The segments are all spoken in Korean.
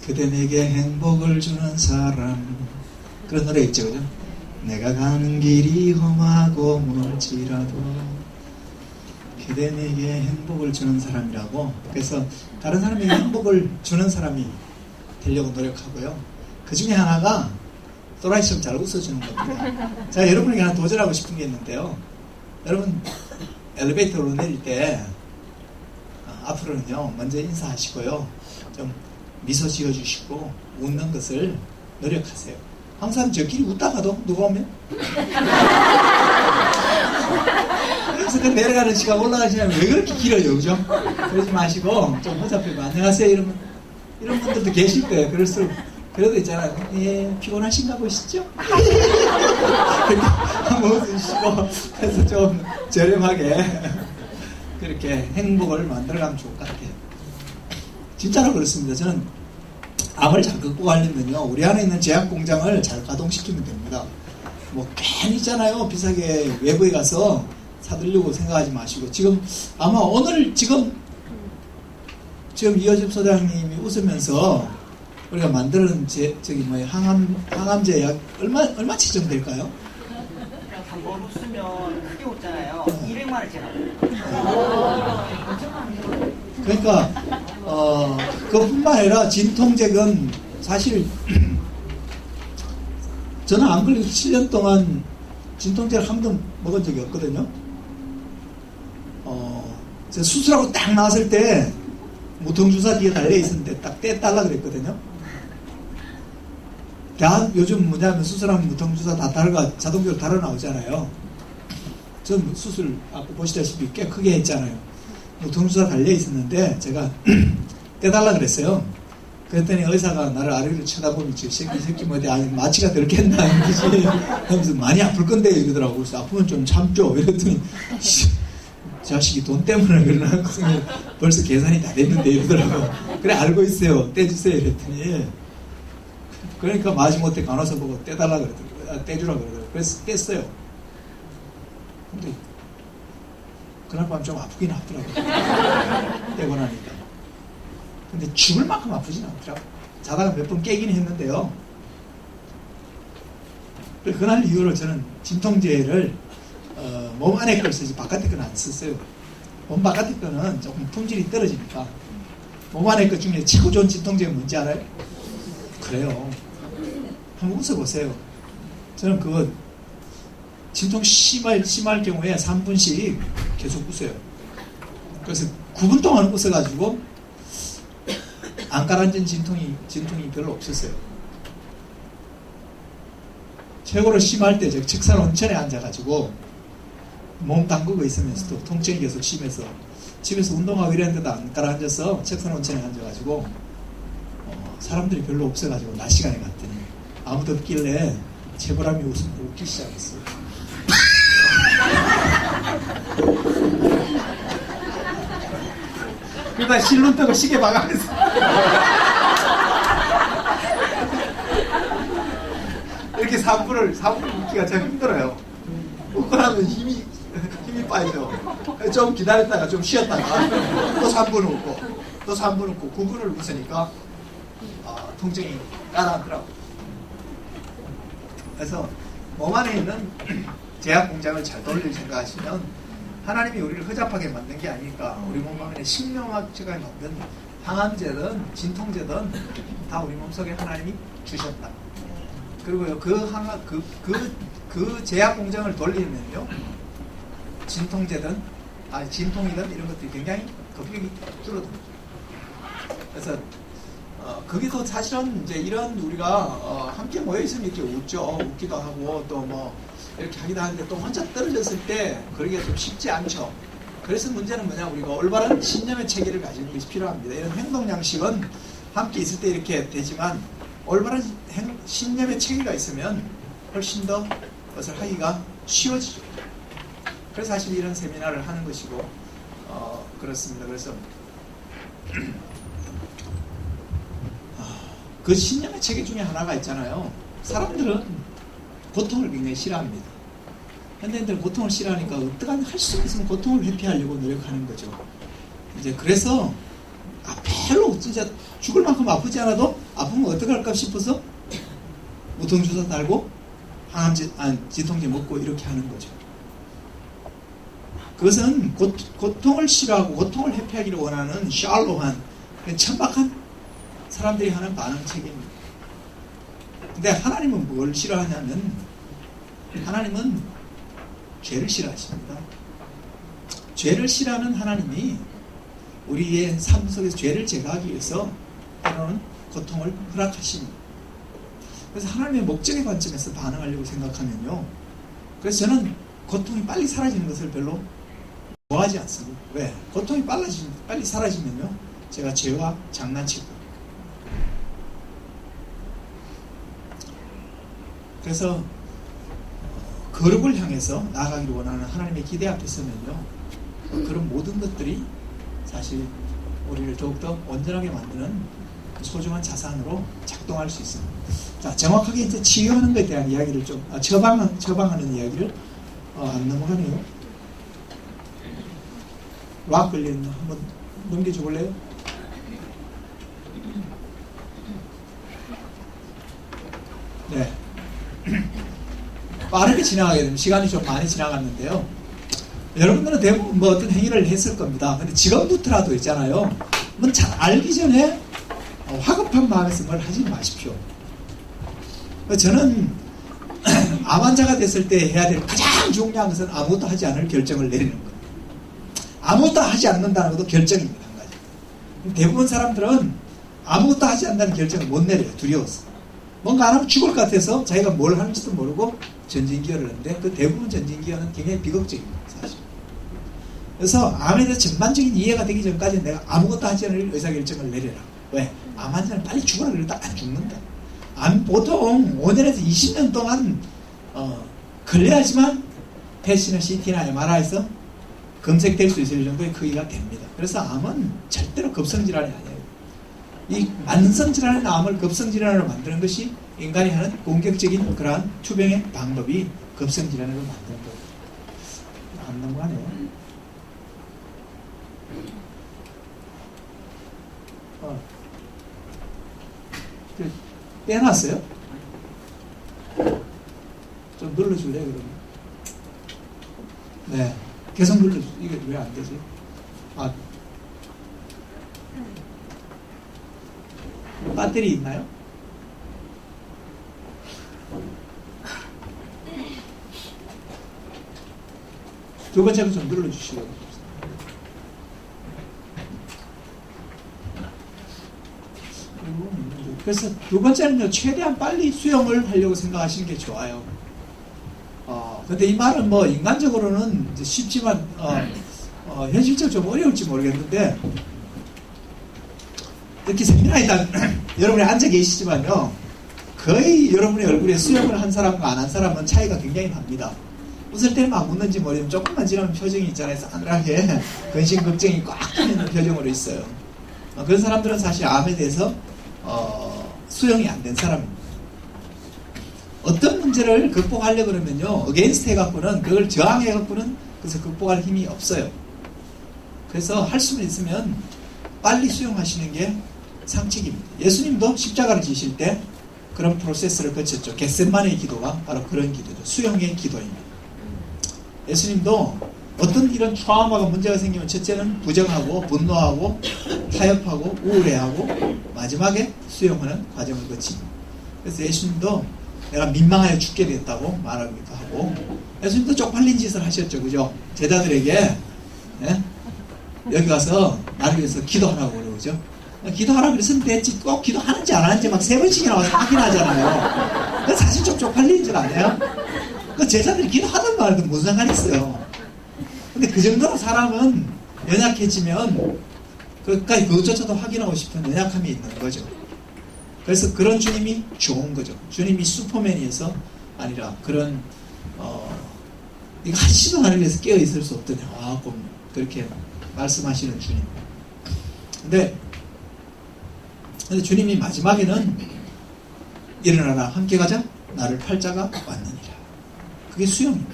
그대 내게 행복을 주는 사람. 그런 노래 있죠, 그죠? 내가 가는 길이 험하고 멀지라도 그대 내게 행복을 주는 사람이라고. 그래서 다른 사람에게 행복을 주는 사람이 되려고 노력하고요. 그 중에 하나가 또라이처럼 잘 웃어주는 겁니다. 제가 여러분에게 하나 도전하고 싶은 게 있는데요. 여러분 엘리베이터로 내릴 때 앞으로는요 먼저 인사하시고요, 좀 미소 지어주시고 웃는 것을 노력하세요. 항상 저끼리 웃다가도 누가 오면 그래서 그 내려가는 시간 올라가는 시간이 왜 그렇게 길어요, 그죠? 그러지 마시고 좀 허접하고 안녕하세요 이러면, 이런 분들도 계실 거예요. 그럴수록 그래도 있잖아요. 예, 피곤하신가 보시죠? 한번 웃으시고 해서 좀 저렴하게 그렇게 행복을 만들어가면 좋을 것 같아요. 진짜로 그렇습니다. 저는 암을 잘 극복하려면요, 우리 안에 있는 제약 공장을 잘 가동시키면 됩니다. 뭐 괜히 있잖아요. 비싸게 외부에 가서 사들려고 생각하지 마시고, 지금 아마 오늘 지금 이어집 소장님이 웃으면서 우리가 만드는 항암제 약 얼마치 정도 될까요? 한번 웃으면 크게 웃잖아요. 200만 원씩 나와요. 그러니까 그뿐만 아니라 진통제는 사실 저는 안 걸리고 7년 동안 진통제를 한 번도 먹은 적이 없거든요. 제가 수술하고 딱 나왔을 때 무통주사 뒤에 달려 있었는데 딱 떼달라 그랬거든요. 요즘 뭐냐면 수술하면 무통주사 다 자동적으로 달아 나오잖아요. 전 수술 아까 보시다시피 꽤 크게 했잖아요. 무통주사 달려 있었는데 제가 떼달라 그랬어요. 그랬더니 의사가 나를 아래로 쳐다보면 이 새끼 뭐지, 아니 마취가 들겠나 하면서 많이 아플 건데 이러더라고. 그래서 아프면 좀 참죠 이랬더니 자식이 돈 때문에 그러나 벌써 계산이 다 됐는데 이러더라고. 그래 알고 있어요, 떼주세요 이랬더니, 그러니까 마지못해 간호사 보고 떼달라 그러더라고요. 떼주라 그러더라고요. 그래서 뗐어요. 근데 그날 밤 좀 아프긴 하더라고요. 떼고 나니까. 근데 죽을 만큼 아프진 않더라고요. 자다가 몇 번 깨긴 했는데요. 그날 이후로 저는 진통제를 몸 안에 걸 쓰지 바깥에 건 안 썼어요. 몸 바깥에 거는 조금 품질이 떨어지니까. 몸 안에 것 중에 최고 좋은 진통제가 뭔지 알아요? 그래요. 한번 웃어보세요. 저는 그거 진통 심할 경우에 3분씩 계속 웃어요. 그래서 9분 동안 웃어가지고 안 가라앉은 진통이 별로 없었어요. 최고로 심할 때 제가 책상 온천에 앉아가지고 몸 담그고 있으면서도 통증이 계속 심해서 집에서 운동하고 이랬는데도 안 가라앉아서 책상 온천에 앉아가지고 사람들이 별로 없어가지고 낮 시간에 갔더니 아무도 없길래 채보람이 웃기 시작했어요. 그러다 실눈 뜨고 시계 봐가면서 이렇게 3분을 웃기가 참 힘들어요. 웃고 나면 힘이 빠져. 좀 기다렸다가 좀 쉬었다가 또 3분 웃고 또 3분 웃고 9분을 웃으니까 통증이 따라하더라고요. 그래서 몸 안에 있는 제약 공장을 잘 돌릴 생각하시면 하나님이 우리를 허접하게 만든 게 아닐까. 우리 몸 안에 식명학적에 만든 항암제든 진통제든 다 우리 몸속에 하나님이 주셨다. 그리고요, 그 제약 공장을 돌리면요, 진통제든 진통이든 이런 것들이 굉장히 급격히 줄어듭니다. 그래서 거기서 사실은 이제 이런 우리가 함께 모여 있으면 이렇게 웃기도 하고 또 뭐 이렇게 하기도 하는데, 또 혼자 떨어졌을 때 그러기가 좀 쉽지 않죠. 그래서 문제는 뭐냐, 우리가 올바른 신념의 체계를 가지는 것이 필요합니다. 이런 행동 양식은 함께 있을 때 이렇게 되지만 올바른 신념의 체계가 있으면 훨씬 더 그것을 하기가 쉬워지죠. 그래서 사실 이런 세미나를 하는 것이고 그렇습니다. 그래서 그 신념의 체계 중에 하나가 있잖아요. 사람들은 고통을 굉장히 싫어합니다. 현대인들은 고통을 싫어하니까 어떠한 할 수 있으면 고통을 회피하려고 노력하는 거죠. 이제 그래서 앞에 별로 진짜 죽을 만큼 아프지 않아도 아프면 어떡할까 싶어서 무통주사 달고 진통제 먹고 이렇게 하는 거죠. 그것은 고통을 싫어하고 고통을 회피하기를 원하는 샬로한 천박한 사람들이 하는 반응책입니다. 근데 하나님은 뭘 싫어하냐면 하나님은 죄를 싫어하십니다. 죄를 싫어하는 하나님이 우리의 삶 속에서 죄를 제거하기 위해서 때로는 고통을 허락하십니다. 그래서 하나님의 목적의 관점에서 반응하려고 생각하면요. 그래서 저는 고통이 빨리 사라지는 것을 별로 좋아하지 않습니다. 왜? 고통이 빨리 사라지면요. 제가 죄와 장난치고. 그래서 거룩을 향해서 나아가기를 원하는 하나님의 기대 앞에 서면요. 그런 모든 것들이 사실 우리를 더욱더 온전하게 만드는 소중한 자산으로 작동할 수 있습니다. 자, 정확하게 이제 치유하는 것에 대한 이야기를 좀, 처방하는 이야기를 안 넘어가네요. 락 걸려있나? 한번 넘겨줘 볼래요? 네. 빠르게 지나가게 되면 시간이 좀 많이 지나갔는데요. 여러분들은 대부분 뭐 어떤 행위를 했을 겁니다. 근데 지금부터라도 있잖아요. 뭐 잘 알기 전에 화급한 마음에서 뭘 하지 마십시오. 저는 암 환자가 됐을 때 해야 될 가장 중요한 것은 아무것도 하지 않을 결정을 내리는 거예요. 아무것도 하지 않는다는 것도 결정입니다. 한 가지. 대부분 사람들은 아무것도 하지 않는다는 결정을 못 내려요. 두려워서. 뭔가 안 하면 죽을 것 같아서 자기가 뭘 하는지도 모르고 전진기어를 하는데 그 대부분 전진기어는 굉장히 비극적입니다. 사실. 그래서 암에 대해서 전반적인 이해가 되기 전까지는 내가 아무것도 하지 않을 의사결정을 내려라. 왜? 암 환자는 빨리 죽어라 그러다 안 죽는다. 보통 5년에서 20년 동안 걸려야지만 펫이나 CT나 MRI에서 검색될 수 있을 정도의 크기가 됩니다. 그래서 암은 절대로 급성질환이 아니에요. 이 만성질환의 암을 급성질환으로 만드는 것이 인간이 하는 공격적인 그러한 투병의 방법이 급성질환으로 만드는 거예요. 안 넘어가네요. 빼놨어요? 좀 눌러줄래요, 그러면? 네. 계속 눌러주. 이게 왜 안 되지? 배터리 있나요? 두 번째로 좀 눌러주시고. 그래서 두 번째는요, 최대한 빨리 수영을 하려고 생각하시는 게 좋아요. 근데 이 말은 뭐 인간적으로는 이제 쉽지만, 현실적으로 좀 어려울지 모르겠는데, 이렇게 세미나에 여러분이 앉아 계시지만요, 거의 여러분의 얼굴에 수영을 한 사람과 안 한 사람은 차이가 굉장히 납니다. 웃을 때는 막 웃는지 모르겠지만 조금만 지나면 표정이 있잖아요. 싸늘하게 근심 걱정이 꽉 있는 표정으로 있어요. 그런 사람들은 사실 암에 대해서 수용이 안 된 사람입니다. 어떤 문제를 극복하려고 그러면요, 어게인스트 해갖고는, 그걸 저항해갖고는 그래서 극복할 힘이 없어요. 그래서 할 수만 있으면 빨리 수용하시는 게 상책입니다. 예수님도 십자가를 지실 때 그런 프로세스를 거쳤죠. 겟세마네의 기도가 바로 그런 기도죠. 수용의 기도입니다. 예수님도 어떤 이런 트라우마가 문제가 생기면 첫째는 부정하고 분노하고 타협하고 우울해하고 마지막에 수용하는 과정을 거칩니다. 그래서 예수님도 내가 민망하여 죽게 됐다고 말하기도 하고, 예수님도 쪽팔린 짓을 하셨죠. 그죠? 제자들에게 여기 가서 나를 위해서 기도하라고 그러죠. 기도하라고 그랬으면 됐지. 꼭 기도하는지 안 하는지 막 3번씩이나 와서 확인하잖아요. 사실 좀 쪽팔린 줄 아네요. 그 제자들이 기도하든 말든 무슨 상관이 있어요. 근데 그 정도로 사람은 연약해지면 그까지 그것조차도 확인하고 싶은 연약함이 있는 거죠. 그래서 그런 주님이 좋은 거죠. 주님이 슈퍼맨이어서 아니라 그런 이거 한시도 나를 위해서 깨어 있을 수 없더냐. 그렇게 말씀하시는 주님. 근데 주님이 마지막에는 일어나라 함께 가자. 나를 팔자가 왔느니라. 그게 수용입니다.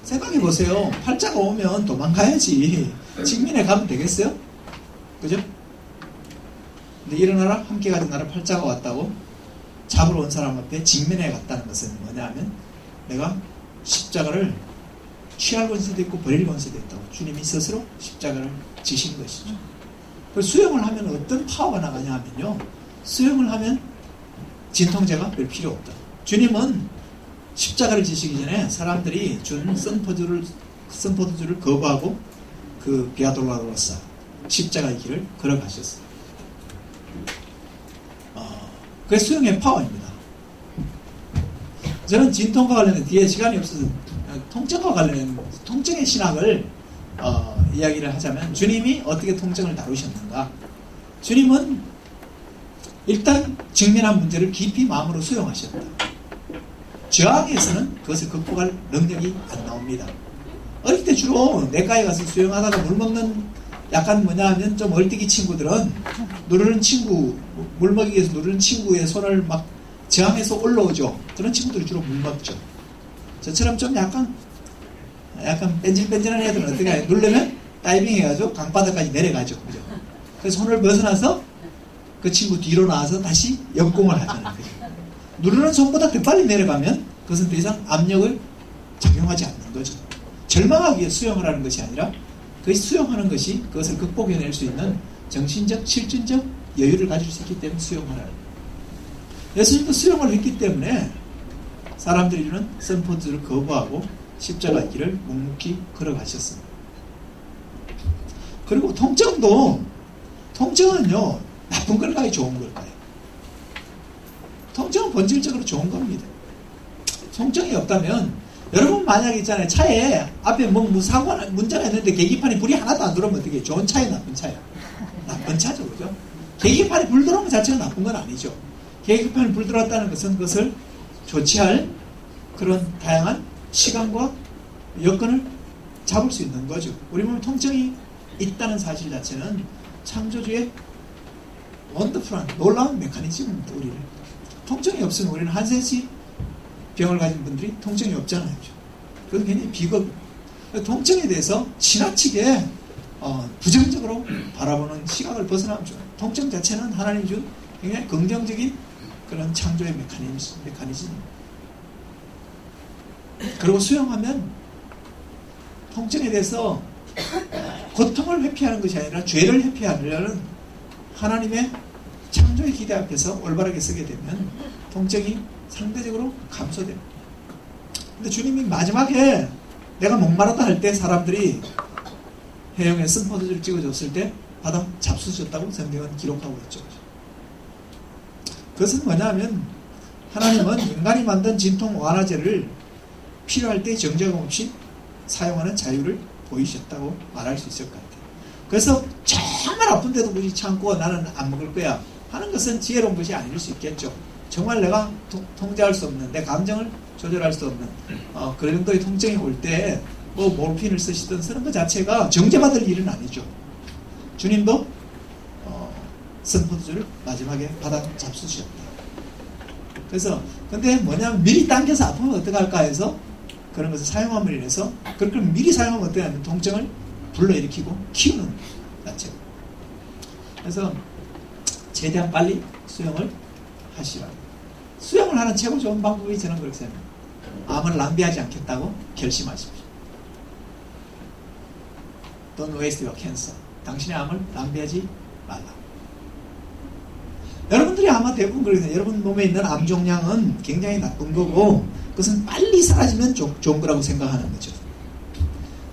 생각해 보세요. 팔자가 오면 도망가야지. 직면에 가면 되겠어요? 그죠? 근데 일어나라 함께 가진 나라 팔자가 왔다고 잡으러 온 사람 앞에 직면해 갔다는 것은 뭐냐면 내가 십자가를 취할 권세도 있고 버릴 권세도 있다고 주님이 스스로 십자가를 지신 것이죠. 수영을 하면 어떤 파워가 나가냐 하면요, 수영을 하면 진통제가 별 필요 없다. 주님은 십자가를 지시기 전에 사람들이 준 선포도주를 거부하고 그 비아돌라로사 십자가의 길을 걸어가셨어요. 그게 수영의 파워입니다. 저는 진통과 관련된 뒤에 시간이 없어서 통증과 관련된 통증의 신학을 이야기를 하자면 주님이 어떻게 통증을 다루셨는가. 주님은 일단 직면한 문제를 깊이 마음으로 수용하셨다. 저항에서는 그것을 극복할 능력이 안 나옵니다. 어릴 때 주로 내과에 가서 수영하다가 물 먹는 약간 뭐냐 하면 좀 얼뜨기 친구들은 누르는 친구, 물 먹이기 위해서 누르는 친구의 손을 막 저항해서 올라오죠. 그런 친구들이 주로 물 먹죠. 저처럼 좀 약간 뺀질뺀질한 애들은 어떻게 해요? 누르면 다이빙 해가지고 강바닥까지 내려가죠. 그죠? 그래서 손을 벗어나서 그 친구 뒤로 나와서 다시 역공을 하잖아요. 그죠? 누르는 손보다 더 빨리 내려가면 그것은 더 이상 압력을 작용하지 않는 거죠. 절망하기 위해 수영을 하는 것이 아니라 그 수영하는 것이 그것을 극복해낼 수 있는 정신적, 실질적 여유를 가질 수 있기 때문에 수영을 하는 거예요. 예수님도 수영을 했기 때문에 사람들이 주는 선포주를 거부하고 십자가의 길을 묵묵히 걸어가셨습니다. 그리고 통증은요, 나쁜 걸까요? 좋은 걸까요? 통증은 본질적으로 좋은 겁니다. 통증이 없다면, 여러분 만약에 있잖아요. 차에 앞에 뭐 사고가, 문제가 있는데 계기판에 불이 하나도 안 들어오면 어떻게 해요? 좋은 차야, 나쁜 차야? 나쁜 차죠, 그죠? 계기판에 불 들어오는 것 자체가 나쁜 건 아니죠. 계기판에 불 들어왔다는 것은 그것을 조치할 그런 다양한 시간과 여건을 잡을 수 있는 거죠. 우리 몸에 통증이 있다는 사실 자체는 창조주의 원더풀한 놀라운 메커니즘입니다. 우리를 통증이 없으면 우리는 한센씩 병을 가진 분들이 통증이 없잖아요. 그건 굉장히 비겁. 통증에 대해서 지나치게 부정적으로 바라보는 시각을 벗어나면 좋아요. 통증 자체는 하나님이 준 굉장히 긍정적인 그런 창조의 메커니즘입니다. 그리고 수영하면 통증에 대해서 고통을 회피하는 것이 아니라 죄를 회피하려는 하나님의 창조의 기대 앞에서 올바르게 서게 되면 통증이 상대적으로 감소됩니다. 근데 주님이 마지막에 내가 목마르다 할 때 사람들이 해영에 선포도주를 찍어줬을 때 바다 잡수셨다고 성경은 기록하고 있죠. 그것은 뭐냐면 하나님은 인간이 만든 진통 완화제를 필요할 때 정죄감 없이 사용하는 자유를 보이셨다고 말할 수 있을 것 같아요. 그래서 정말 아픈데도 굳이 참고 나는 안 먹을 거야 하는 것은 지혜로운 것이 아닐 수 있겠죠. 정말 내가 통제할 수 없는, 내 감정을 조절할 수 없는 그런 정도의 통증이 올 때 뭐 몰핀을 쓰시든 쓰는 것 자체가 정죄받을 일은 아니죠. 주님도 선포도주를 마지막에 바다 잡수셨다. 그래서 근데 뭐냐면 미리 당겨서 아프면 어떡할까 해서 그런 것을 사용함으로 인해서 그렇게 미리 사용하면 어떠냐면 통증을 불러일으키고 키우는 자체고. 그래서 최대한 빨리 수영을 하시라. 수영을 하는 최고 좋은 방법이 저는 그렇게 생각합니다. 암을 낭비하지 않겠다고 결심하십시오. Don't waste your cancer. 당신의 암을 낭비하지 말라. 여러분들이 아마 대부분 그러거든요. 여러분 몸에 있는 암 종양은 굉장히 나쁜 거고 그것은 빨리 사라지면 좋은 거라고 생각하는 거죠.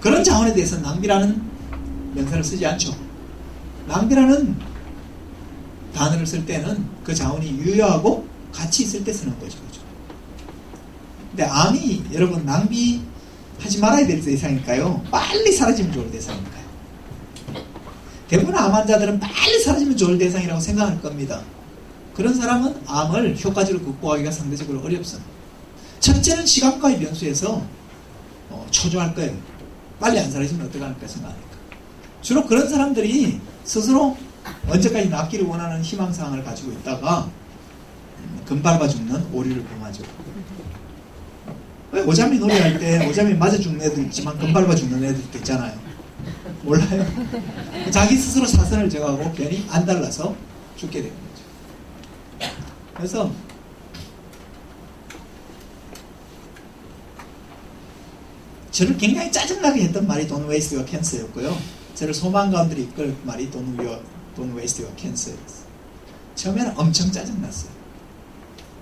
그런 자원에 대해서 낭비라는 명사를 쓰지 않죠. 낭비라는 단어를 쓸 때는 그 자원이 유효하고 가치 있을 때 쓰는 거죠. 그렇죠? 근데 암이 여러분 낭비하지 말아야 될 대상일까요? 빨리 사라지면 좋을 대상일까요? 대부분 암 환자들은 빨리 사라지면 좋을 대상이라고 생각할 겁니다. 그런 사람은 암을 효과적으로 극복하기가 상대적으로 어렵습니다. 첫째는 시간과의 변수에서 초조할 거예요. 빨리 안 사라지면 어떡할까 생각하니까. 주로 그런 사람들이 스스로 언제까지 낫기를 원하는 희망사항을 가지고 있다가 금밟아 죽는 오류를 범하죠. 왜 오자미 놀이할 때 오자미 맞아 죽는 애들 있지만 금밟아 죽는 애들도 있잖아요. 몰라요. 자기 스스로 사선을 정하고 괜히 안 달라서 죽게 되는 거죠. 그래서 저를 굉장히 짜증나게 했던 말이 Don't waste your cancer였고요. 저를 소망 가운데 이끌 말이 Don't waste your cancer였어요. 처음에는 엄청 짜증났어요.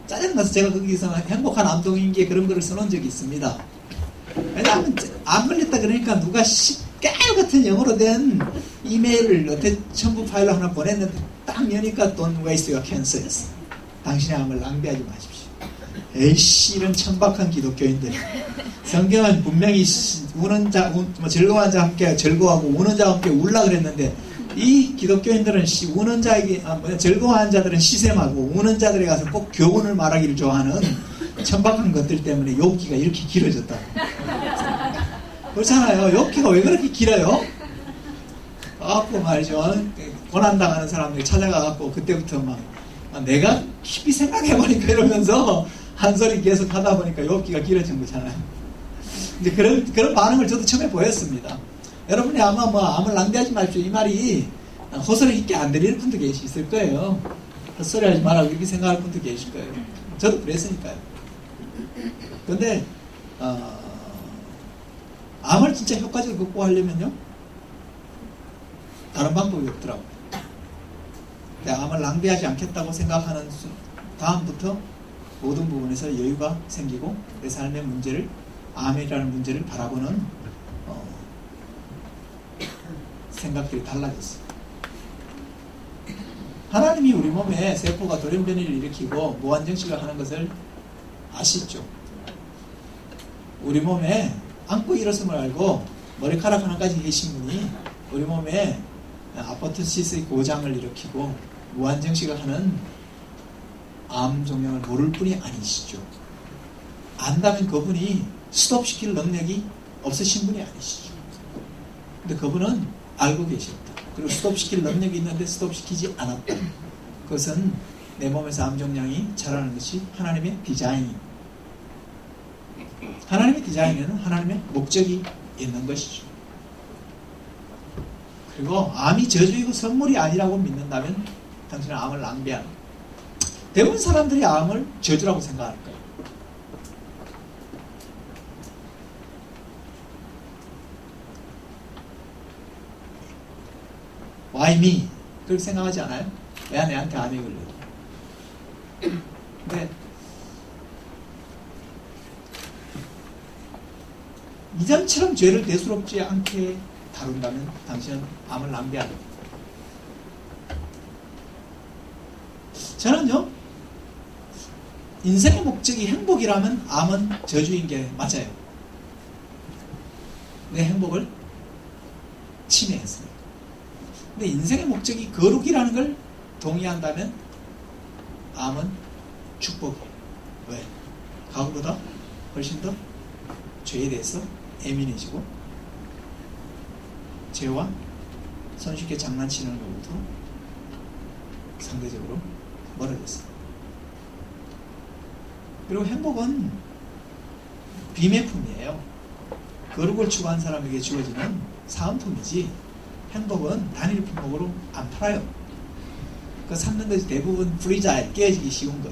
짜증나서 제가 거기서 행복한 암동인기에 그런 거를 써놓은 적이 있습니다. 왜냐하면 안 걸렸다 그러니까 누가 깨알 같은 영어로 된 이메일을 어떤 첨부 파일로 하나 보냈는데 딱 여니까 Don't waste your cancer였어요. 당신의 암을 낭비하지 마십시오. 에이씨, 이런 천박한 기독교인들. 성경은 분명히 우는 자, 즐거운 자와 함께 즐거워하고 우는 자와 함께 울라 그랬는데 이 기독교인들은 우는 자에게 즐거워하는 자들은 시샘하고 우는 자들에 가서 꼭 교훈을 말하기를 좋아하는 천박한 것들 때문에 욥기가 이렇게 길어졌다. 그렇잖아요. 욥기가 왜 그렇게 길어요? 갖고 말이죠. 고난당하는 사람들이 찾아가갖고 그때부터 막 내가 깊이 생각해보니까 이러면서 한 소리 계속 하다 보니까 욥기가 길어진 거잖아요. 이제 그런 반응을 저도 처음에 보였습니다. 여러분이 아마 암을 낭비하지 마십시오. 이 말이 호소리 있게 안 들리는 분도 있을 거예요. 헛소리 하지 말라고 이렇게 생각할 분도 계실 거예요. 저도 그랬으니까요. 근데, 암을 진짜 효과적으로 극복하려면요, 다른 방법이 없더라고요. 내가 암을 낭비하지 않겠다고 생각하는 다음부터 모든 부분에서 여유가 생기고 내 삶의 문제를, 암이라는 문제를 바라보는 생각들이 달라졌어요. 하나님이 우리 몸에 세포가 돌연변이를 일으키고 무한정식을 하는 것을 아시죠? 우리 몸에 안고 일어섬을 알고 머리카락 하나까지 계신 분이 우리 몸에 아포토시스의 고장을 일으키고 무한정식을 하는 암 종양을 모를 분이 아니시죠. 안다면 그분이 스톱시킬 능력이 없으신 분이 아니시죠. 근데 그분은 알고 계셨다. 그리고 스톱시킬 능력이 있는데 스톱시키지 않았다. 그것은 내 몸에서 암 종양이 자라는 것이 하나님의 디자인입니다. 하나님의 디자인에는 하나님의 목적이 있는 것이죠. 그리고 암이 저주이고 선물이 아니라고 믿는다면 당신은 암을 낭비하는 거예요. 대부분 사람들이 암을 저주라고 생각할 거예요. Why me? 그렇게 생각하지 않아요? 왜 내한테 암이 걸려? 근데 이전처럼 죄를 대수롭지 않게 다룬다면 당신은 암을 낭비하는 거예요. 저는요, 인생의 목적이 행복이라면 암은 저주인 게 맞아요. 내 행복을 침해했습니다. 근데 인생의 목적이 거룩이라는 걸 동의한다면 암은 축복이에요. 왜? 과거보다 훨씬 더 죄에 대해서 예민해지고 죄와 손쉽게 장난치는 것부터 상대적으로 멀어졌어요. 그리고 행복은 비매품이에요. 거룩을 추구한 사람에게 주어지는 사은품이지 행복은 단일 품목으로 안 팔아요. 그 삼는 것이 대부분 프리자일, 깨지기 쉬운 것.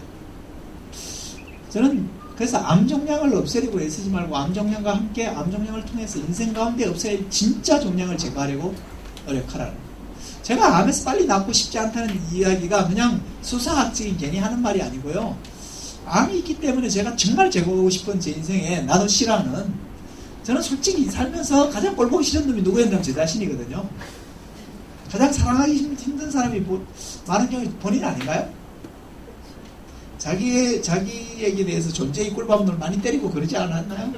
저는 그래서 암 종양을 없애려고 애쓰지 말고 암 종양과 함께 암 종양을 통해서 인생 가운데 없애야 진짜 종양을 제거하려고 노력하라는 거예요. 제가 암에서 빨리 낫고 싶지 않다는 이야기가 그냥 수사학적인 괜히 하는 말이 아니고요. 암이 있기 때문에 제가 정말 제거하고 싶은 제 인생에 나도 싫어하는, 저는 솔직히 살면서 가장 꼴보기 싫은 놈이 누구였냐면 제 자신이거든요. 가장 사랑하기 힘든 사람이 많은 경우 본인 아닌가요? 자기에게 대해서 존재의 꿀밤을 많이 때리고 그러지 않았나요?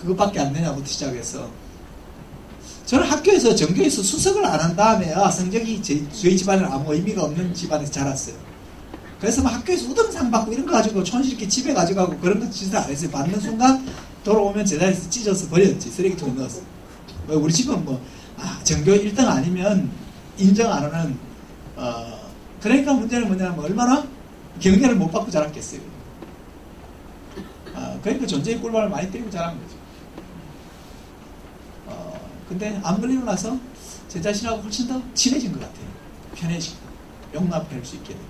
그것밖에 안 되냐부터 시작해서 저는 학교에서 전교에서 수석을 안 한 다음에 성적이 저희 집안은 아무 의미가 없는 집안에서 자랐어요. 그래서 막 학교에서 우등상 받고 이런 거 가지고 촌스럽게 집에 가져가고 그런 거 짓을 안 했어요. 받는 순간 돌아오면 제자리에서 찢어서 버렸지. 쓰레기통에 넣었어. 왜 우리 집은 전교 1등 아니면 인정 안 하는, 그러니까 문제는 뭐냐면 얼마나 경례를 못 받고 자랐겠어요. 그러니까 존재의 꿀밤을 많이 때리고 자란 거죠. 근데 암 걸리고 나서 제 자신하고 훨씬 더 친해진 것 같아요. 편해지고. 용납할 수 있게 돼요.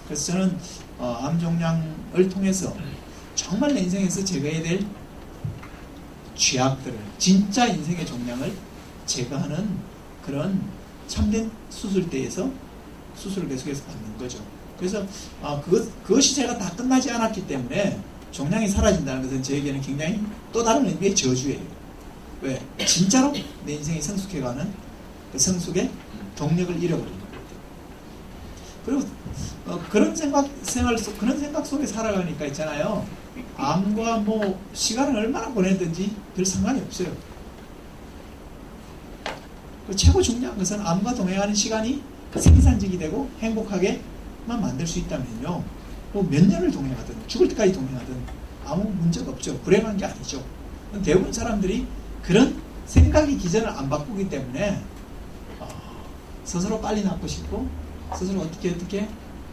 그래서 저는 암 종양을 통해서 정말 내 인생에서 제거해야 될 죄악들을, 진짜 인생의 종양을 제거하는 그런 참된 수술대에서 수술을 계속해서 받는 거죠. 그래서 그것이 제가 다 끝나지 않았기 때문에 종양이 사라진다는 것은 저에게는 굉장히 또 다른 의미의 저주예요. 왜? 진짜로 내 인생이 성숙해가는 그 성숙의 동력을 잃어버리는 거예요. 그리고 그런 생각 속에 살아가니까 있잖아요. 암과 뭐 시간을 얼마나 보내든지 별 상관이 없어요. 최고 중요한 것은 암과 동행하는 시간이 생산적이 되고 행복하게만 만들 수 있다면요. 뭐 몇 년을 동행하든 죽을 때까지 동행하든 아무 문제가 없죠. 불행한 게 아니죠. 대부분 사람들이 그런 생각의 기전을 안 바꾸기 때문에 스스로 빨리 낫고 싶고 스스로 어떻게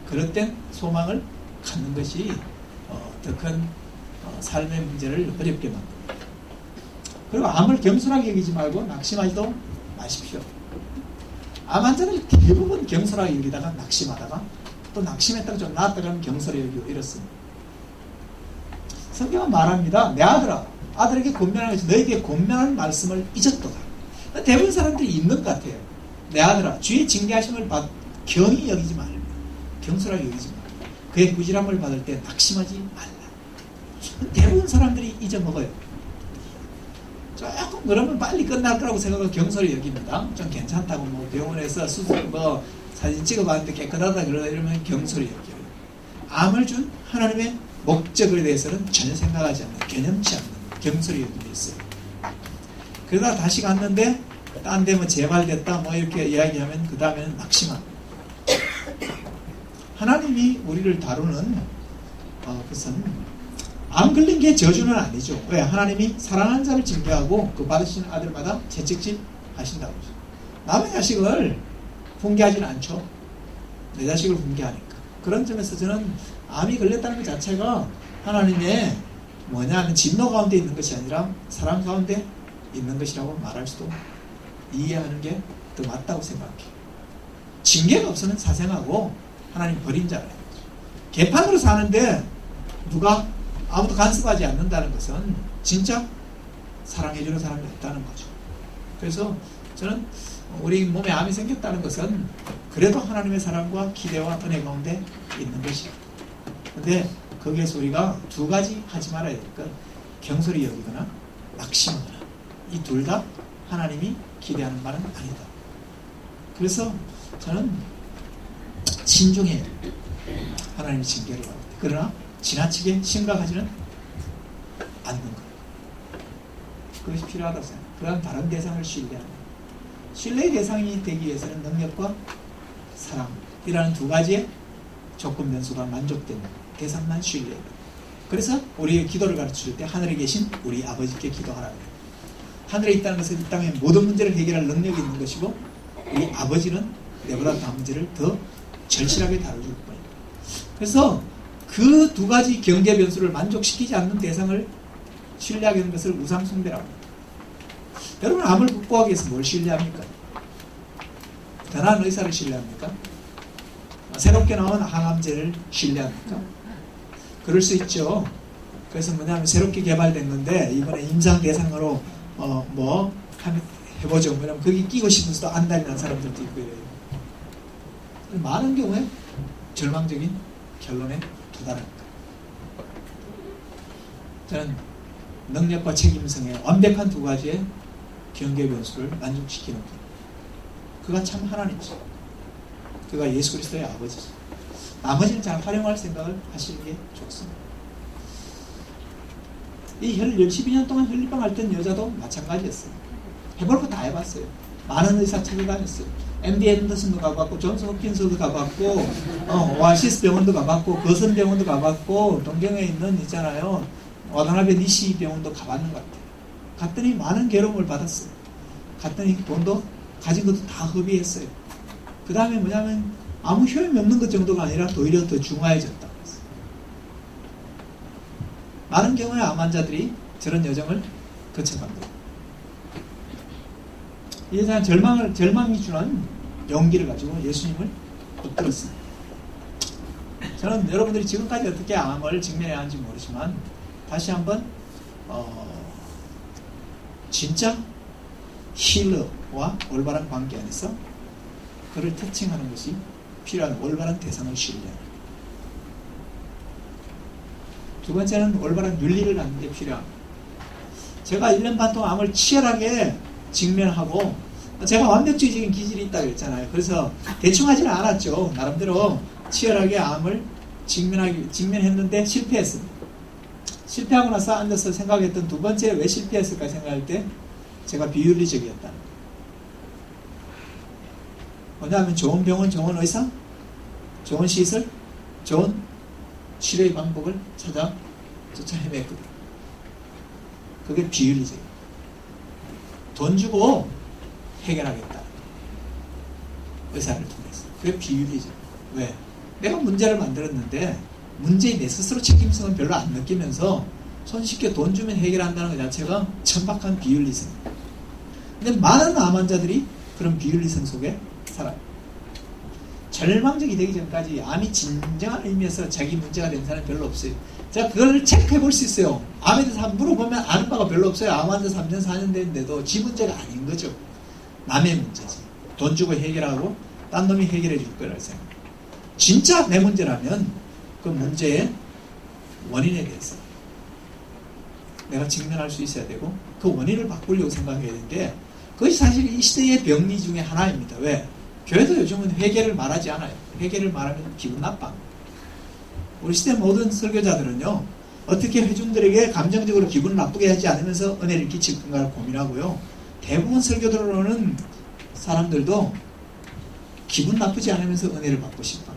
그릇된 소망을 갖는 것이 더 큰 삶의 문제를 어렵게 만듭니다. 그리고 암을 겸손하게 여기지 말고 낙심하지도 마십시오. 암 환자들 대부분 경솔하게 여기다가 낙심하다가 또 낙심했다가 좀 나았다가 하면 경솔히 여기고 이렇습니다. 성경은 말합니다. 내 아들아, 아들에게 권면하는 것이 너에게 권면하는 말씀을 잊었도다. 대부분 사람들이 있는 것 같아요. 내 아들아, 주의 징계하심을 경히 여기지 말라. 경솔하게 여기지 말라. 그의 부질함을 받을 때 낙심하지 말라. 대부분 사람들이 잊어먹어요. 조금 그러면 빨리 끝날 거라고 생각하고 경솔히 여깁니다. 좀 괜찮다고 뭐 병원에서 수술 사진 찍어봤는데 깨끗하다 이러면 경솔히 여겨요. 암을 준 하나님의 목적에 대해서는 전혀 생각하지 않는, 개념치 않는 경솔히 여기고 있어요. 그러다가 다시 갔는데 딴 데 뭐 재발됐다 뭐 이렇게 이야기하면 그 다음에는 낙심합니다. 하나님이 우리를 다루는 것은 암 걸린 게 저주는 아니죠. 왜? 하나님이 사랑하는 자를 징계하고 그 받으시는 아들마다 채찍질 하신다고 하죠. 남의 자식을 훈계하지는 않죠. 내 자식을 훈계하니까. 그런 점에서 저는 암이 걸렸다는 것 자체가 하나님의 뭐냐면 진노 가운데 있는 것이 아니라 사랑 가운데 있는 것이라고 말할 수도, 이해하는 게 더 맞다고 생각해요. 징계가 없으면 사생하고 하나님 버린 자라는 거죠. 개판으로 사는데 누가 아무도 간섭하지 않는다는 것은 진짜 사랑해주는 사람이 없다는 거죠. 그래서 저는 우리 몸에 암이 생겼다는 것은 그래도 하나님의 사랑과 기대와 은혜 가운데 있는 것이다. 근데 거기에서 우리가 두 가지 하지 말아야 될 것, 경솔히 여기거나 낙심하거나, 이 둘 다 하나님이 기대하는 바는 아니다. 그래서 저는 신중해요. 하나님의 징계를 받을 때. 그러나 지나치게 심각하지는 않는 것. 그것이 필요하다고 생각합니다. 그다음 다른 대상을 신뢰하는 것. 신뢰의 대상이 되기 위해서는 능력과 사랑이라는 두 가지의 조건 변수가 만족되는 대상만 신뢰해요. 그래서 우리의 기도를 가르칠 때 하늘에 계신 우리 아버지께 기도하라 그래요. 하늘에 있다는 것은 이 땅의 모든 문제를 해결할 능력이 있는 것이고, 우리 아버지는 내보다 다른 문제를 더 절실하게 다뤄줄 거예요. 그래서 그 두 가지 경계 변수를 만족시키지 않는 대상을 신뢰하게 되는 것을 우상숭배라고 합니다. 여러분, 암을 극복하기 위해서 뭘 신뢰합니까? 더 나은 의사를 신뢰합니까? 새롭게 나온 항암제를 신뢰합니까? 그럴 수 있죠. 그래서 뭐냐면 새롭게 개발된 건데 이번에 임상 대상으로 해보죠. 왜냐면 거기 끼고 싶어서도 안달이 난 사람들도 있고 이래요. 많은 경우에 절망적인 결론에 도달합니다. 저는 능력과 책임성의 완벽한 두 가지의 경계 변수를 만족시키는 분, 그가 참 하나님이죠. 그가 예수 그리스도의 아버지죠. 나머지는 잘 활용할 생각을 하시는 게 좋습니다. 이 12년 동안 혈리병 앓던 여자도 마찬가지였어요. 해볼 거 다 해봤어요. 많은 의사 찾아다녔어요. MD 앤더슨도 가봤고, 존스 홉킨스도 가봤고, 오아시스 병원도 가봤고, 거선 병원도 가봤고, 동경에 있는 있잖아요, 와다나베 니시 병원도 가봤는 것 같아요. 갔더니 많은 괴로움을 받았어요. 갔더니 돈도 가진 것도 다 허비했어요. 그 다음에 뭐냐면 아무 효험이 없는 것 정도가 아니라 오히려 더 중화해졌다고 했어요. 많은 경우에 암 환자들이 저런 여정을 거쳐갑니다. 이 여자는 절망이 주는 용기를 가지고 예수님을 엎드렸어요. 저는 여러분들이 지금까지 어떻게 암을 직면해야 하는지 모르지만 다시 한번 진짜 힐러와 올바른 관계 안에서 그를 특징하는 것이 필요한 올바른 대상을 신뢰하는. 두 번째는 올바른 윤리를 갖는 게 필요합니다. 제가 1년 반 동안 암을 치열하게 직면하고 제가 완벽주의적인 기질이 있다고 했잖아요. 그래서 대충 하지는 않았죠. 나름대로 치열하게 암을 직면했는데 실패했습니다. 실패하고 나서 앉아서 생각했던 두 번째 왜 실패했을까 생각할 때 제가 비윤리적이었다. 뭐냐면 좋은 병원, 좋은 의사, 좋은 시설, 좋은 치료의 방법을 찾아 헤맸거든. 그게 비윤리적이에요. 돈 주고 해결하겠다. 의사를 통해서. 그게 비윤리적. 왜? 내가 문제를 만들었는데 문제에 내 스스로 책임성은 별로 안 느끼면서 손쉽게 돈 주면 해결한다는 것 자체가 천박한 비윤리성입니다. 근데 많은 암 환자들이 그런 비윤리성 속에 살아요. 절망적이 되기 전까지 암이 진정한 의미에서 자기 문제가 된 사람이 별로 없어요. 제가 그걸 체크해 볼 수 있어요. 암에 대해서 물어보면 아는 바가 별로 없어요. 암 환자 3년 4년 됐는데도 지 문제가 아닌 거죠. 남의 문제지. 돈 주고 해결하고 딴 놈이 해결해 줄 거라고 생각해요. 진짜 내 문제라면 그 문제의 원인에 대해서 내가 직면할 수 있어야 되고 그 원인을 바꾸려고 생각해야 되는데 그것이 사실 이 시대의 병리 중에 하나입니다. 왜? 교회도 요즘은 회개를 말하지 않아요. 회개를 말하면 기분 나빠. 우리 시대 모든 설교자들은요. 어떻게 회중들에게 감정적으로 기분 나쁘게 하지 않으면서 은혜를 끼칠 건가를 고민하고요. 대부분 설교들어오는 사람들도 기분 나쁘지 않으면서 은혜를 받고 싶어.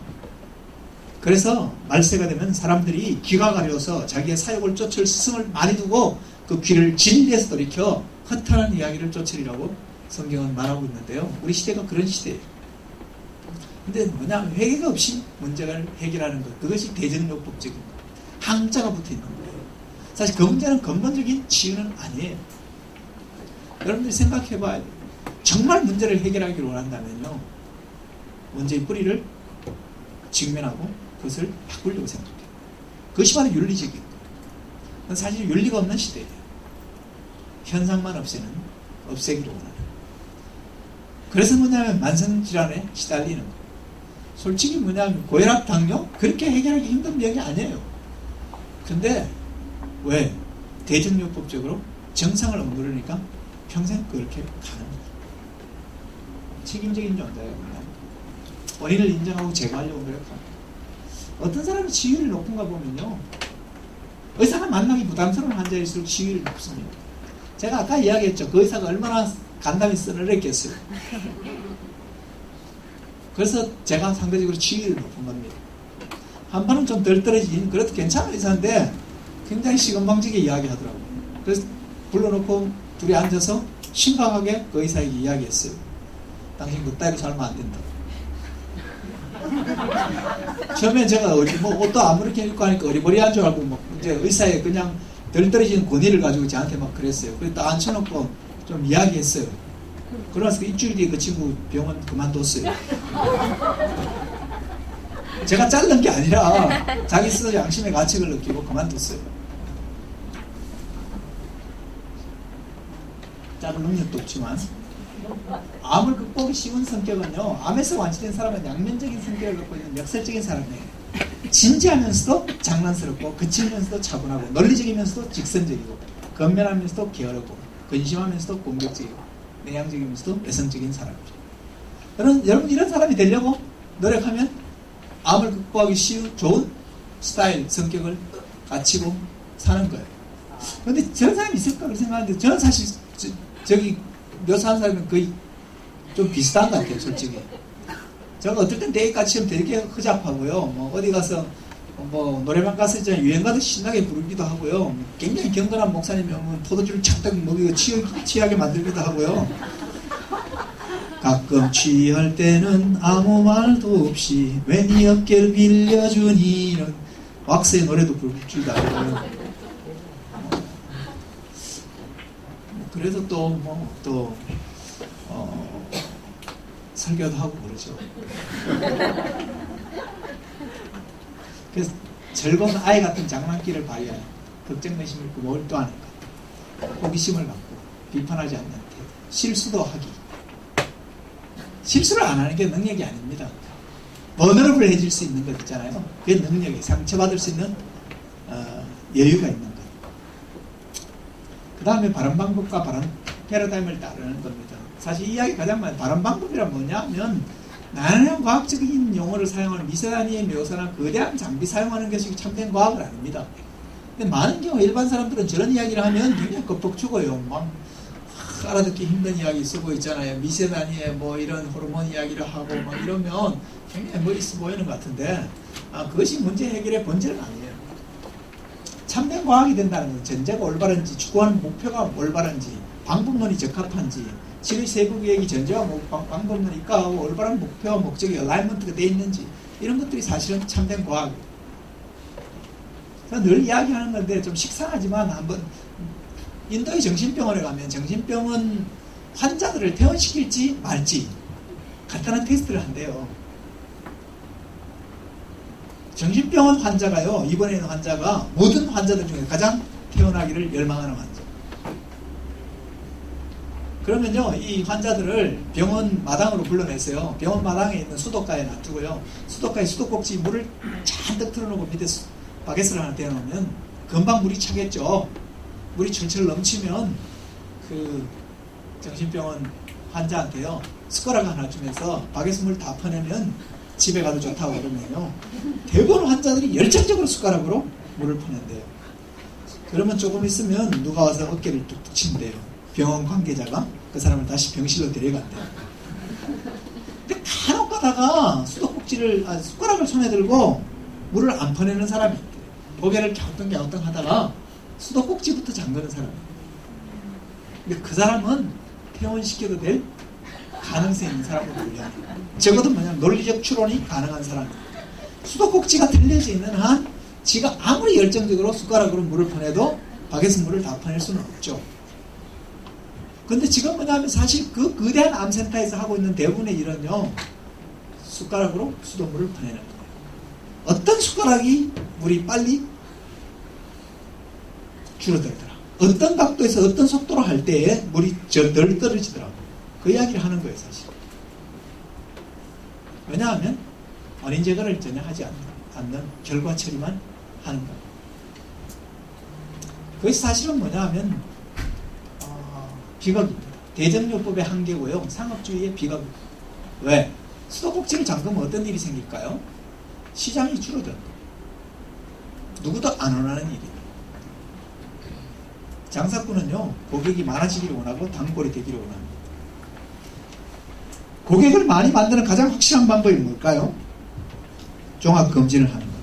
그래서 말세가 되면 사람들이 귀가 가려워서 자기의 사역을 쫓을 스승을 많이 두고 그 귀를 진리에서 돌이켜 허탄한 이야기를 쫓으리라고 성경은 말하고 있는데요. 우리 시대가 그런 시대예요. 근데 뭐냐, 회개가 없이 문제를 해결하는 것, 그것이 대정요법적인 것, 항자가 붙어 있는 거예요. 사실 그 문제는 근본적인 치유는 아니에요. 여러분들이 생각해 봐야 돼요. 정말 문제를 해결하기를 원한다면요, 문제의 뿌리를 직면하고 그것을 바꾸려고 생각해요. 그것이 바로 윤리적인 거예요. 사실 윤리가 없는 시대예요. 현상만 없애기로 원하는. 그래서 뭐냐면 만성질환에 시달리는 거예요. 솔직히 뭐냐면 고혈압, 당뇨 그렇게 해결하기 힘든 병이 아니에요. 근데 왜? 대정요법적으로 정상을 억누르니까 평생 그렇게 가는 거예요. 책임적인 존재예요. 원인을 인정하고 제거하려고 노력합니다. 어떤 사람이 치유율이 높은가 보면요, 의사가 만나기 부담스러운 환자일수록 치유율이 높습니다. 제가 아까 이야기했죠. 그 의사가 얼마나 간담이 쓰느랬겠어요. 그래서 제가 상대적으로 치유율이 높은 겁니다. 한 번은 좀 덜 떨어지긴 그래도 괜찮은 의사인데 굉장히 시건방지게 이야기하더라고요. 그래서 불러놓고 둘이 앉아서 심각하게 그 의사에게 이야기했어요. 당신 그따위로 살면 안 된다. 처음에 제가 옷도 아무렇게 입고 하니까 어리버리한 줄 알고 막 이제 의사의 그냥 덜 떨어지는 권위를 가지고 저한테 막 그랬어요. 그래서 딱 앉혀놓고 좀 이야기했어요. 그러면서 일주일 뒤에 그 친구 병원 그만뒀어요. 제가 자른 게 아니라 자기 스스로 양심의 가책을 느끼고 그만뒀어요. 자를 능력도 없지만 암을 극복하기 쉬운 성격은요, 암에서 완치된 사람은 양면적인 성격을 갖고 있는 역설적인 사람이에요. 진지하면서도 장난스럽고 그치면서도 차분하고 논리적이면서도 직선적이고 건면하면서도 게으르고 근심하면서도 공격적이고 내향적이면서도 외성적인 사람이죠. 여러분 이런 사람이 되려고 노력하면 암을 극복하기 쉬운 좋은 스타일, 성격을 갖추고 사는 거예요. 그런데 저런 사람이 있을까 그렇게 생각하는데 저는 사실 저기 묘사한 사람은 거의 좀 비슷한 것 같아요, 솔직히. 제가 어떨 땐 대기까지면 되게 허잡하고요. 뭐 어디 가서 뭐 노래방 가서 이제 유행가도 신나게 부르기도 하고요. 굉장히 경건한 목사님이면 포도주를 착딱 먹이고 취하게 만들기도 하고요. 가끔 취할 때는 아무 말도 없이 왜 네 어깨를 빌려주니 이런 왁스의 노래도 부르기도 하고요. 그래도 또 설교도 하고 그러죠. 그래서 즐거운 아이 같은 장난기를 발휘하여 걱정 내심을 입고 몰두하는 것, 호기심을 갖고 비판하지 않는 태도, 실수도 하기. 실수를 안 하는 게 능력이 아닙니다. 번호를 해줄 수 있는 것 있잖아요. 그게 능력이, 상처받을 수 있는 여유가 있는 것. 그 다음에 바른 방법과 바른 패러다임을 따르는 겁니다. 사실 이 이야기 가장 많은 바른 방법이란 뭐냐면 나는 과학적인 용어를 사용하는 미세 단위의 묘사나 거대한 장비 사용하는 것이 참된 과학은 아닙니다. 근데 많은 경우 일반 사람들은 저런 이야기를 하면 굉장히 겁뻑 죽어요. 막 알아듣기 힘든 이야기 쓰고 있잖아요. 미세 단위의 뭐 이런 호르몬 이야기를 하고 막 이러면 굉장히 멋있어 보이는 것 같은데 그것이 문제 해결의 본질은 아니에요. 참된 과학이 된다는 건 전제가 올바른지, 추구하는 목표가 올바른지, 방법론이 적합한지, 지의 세부 계획이 전제와 방법론이 있고 올바른 목표와 목적이 얼라이먼트가 되어 있는지, 이런 것들이 사실은 참된 과학이에요. 늘 이야기하는 건데 좀 식상하지만 한번 인도의 정신병원에 가면 정신병원 환자들을 퇴원시킬지 말지 간단한 테스트를 한대요. 정신병원 환자가요, 입원해 있는 환자가 모든 환자들 중에 가장 퇴원하기를 열망하는 환자. 그러면요, 이 환자들을 병원 마당으로 불러내세요. 병원 마당에 있는 수도가에 놔두고요. 수도가에 수도꼭지 물을 잔뜩 틀어놓고 밑에 바게트를 하나 대놓으면 금방 물이 차겠죠. 물이 철철 넘치면 그 정신병원 환자한테요, 숟가락 하나 주면서 바게트 물 다 퍼내면 집에 가도 좋다고 그러면요, 대부분 환자들이 열정적으로 숟가락으로 물을 퍼낸대요. 그러면 조금 있으면 누가 와서 어깨를 뚝뚝 친대요. 병원 관계자가 그 사람을 다시 병실로 데려간대요. 근데 간혹 가다가 숟가락을 손에 들고 물을 안 퍼내는 사람이 있대요. 고개를 갸우뚱갸우뚱 하다가 수도꼭지부터 잠그는 사람이에요. 근데 그 사람은 퇴원시켜도 될 가능성이 있는 사람으로 불려요. 적어도 뭐냐면 논리적 추론이 가능한 사람이에요. 수도꼭지가 틀려져 있는 한 지가 아무리 열정적으로 숟가락으로 물을 퍼내도 바게트 물을 다 퍼낼 수는 없죠. 근데 지금 뭐냐면 사실 그 거대한 암센터에서 하고 있는 대부분의 일은요, 숟가락으로 수돗물을 퍼내는 거예요. 어떤 숟가락이 물이 빨리 줄어들더라, 어떤 각도에서 어떤 속도로 할 때에 물이 덜 떨어지더라고. 그 이야기를 하는 거예요, 사실. 왜냐하면 원인 제거를 전혀 하지 않는 결과 처리만 하는 거예요. 그것이 사실은 뭐냐면 비극입니다. 대정요법의 한계고요, 상업주의의 비극입니다. 왜? 수도꼭지를 잠그면 어떤 일이 생길까요? 시장이 줄어들어요. 누구도 안 원하는 일이에요. 장사꾼은요, 고객이 많아지기를 원하고 단골이 되기를 원합니다. 고객을 많이 만드는 가장 확실한 방법이 뭘까요? 종합검진을 하는 겁니다.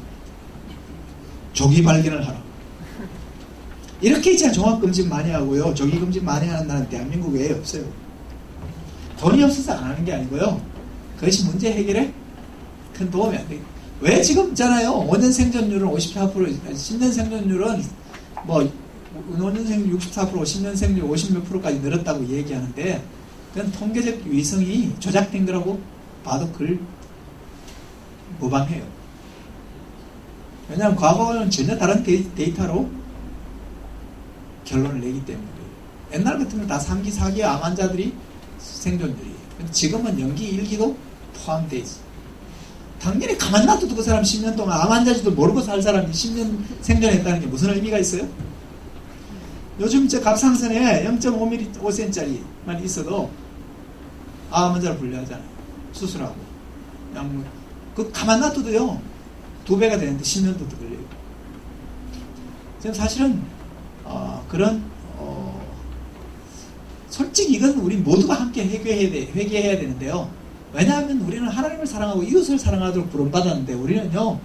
조기 발견을 하라. 이렇게 있잖아요. 종합검진 많이 하고요, 조기검진 많이 하는 나라는 대한민국 외에 없어요. 돈이 없어서 안 하는 게 아니고요, 그것이 문제 해결에 큰 도움이 안 돼요. 왜 지금 있잖아요, 5년 생존율은 54%, 10년 생존율은 뭐 5년 생존 64%, 10년 생존 50몇 %까지 늘었다고 얘기하는데, 그건 통계적 위성이 조작된 거라고 봐도 그걸 무방해요. 왜냐하면 과거와는 전혀 다른 데이터로 결론을 내기 때문에. 옛날 같으면 다 3기, 4기 암 환자들이 생존율이에요. 지금은 연기, 1기도 포함되어 있어요. 당연히 가만 놔둬도 그 사람 10년 동안 암 환자지도 모르고 살 사람이 10년 생존했다는 게 무슨 의미가 있어요? 요즘 저 갑상선에 0.5cm짜리만 있어도 암 환자로 분류하잖아요. 수술하고. 그냥 그 가만 놔둬도요, 2배가 되는데 10년도 더 걸려요. 지금 사실은 솔직히 이건 우리 모두가 함께 회개해야 되는데요. 왜냐하면 우리는 하나님을 사랑하고 이웃을 사랑하도록 부름받았는데, 우리는요,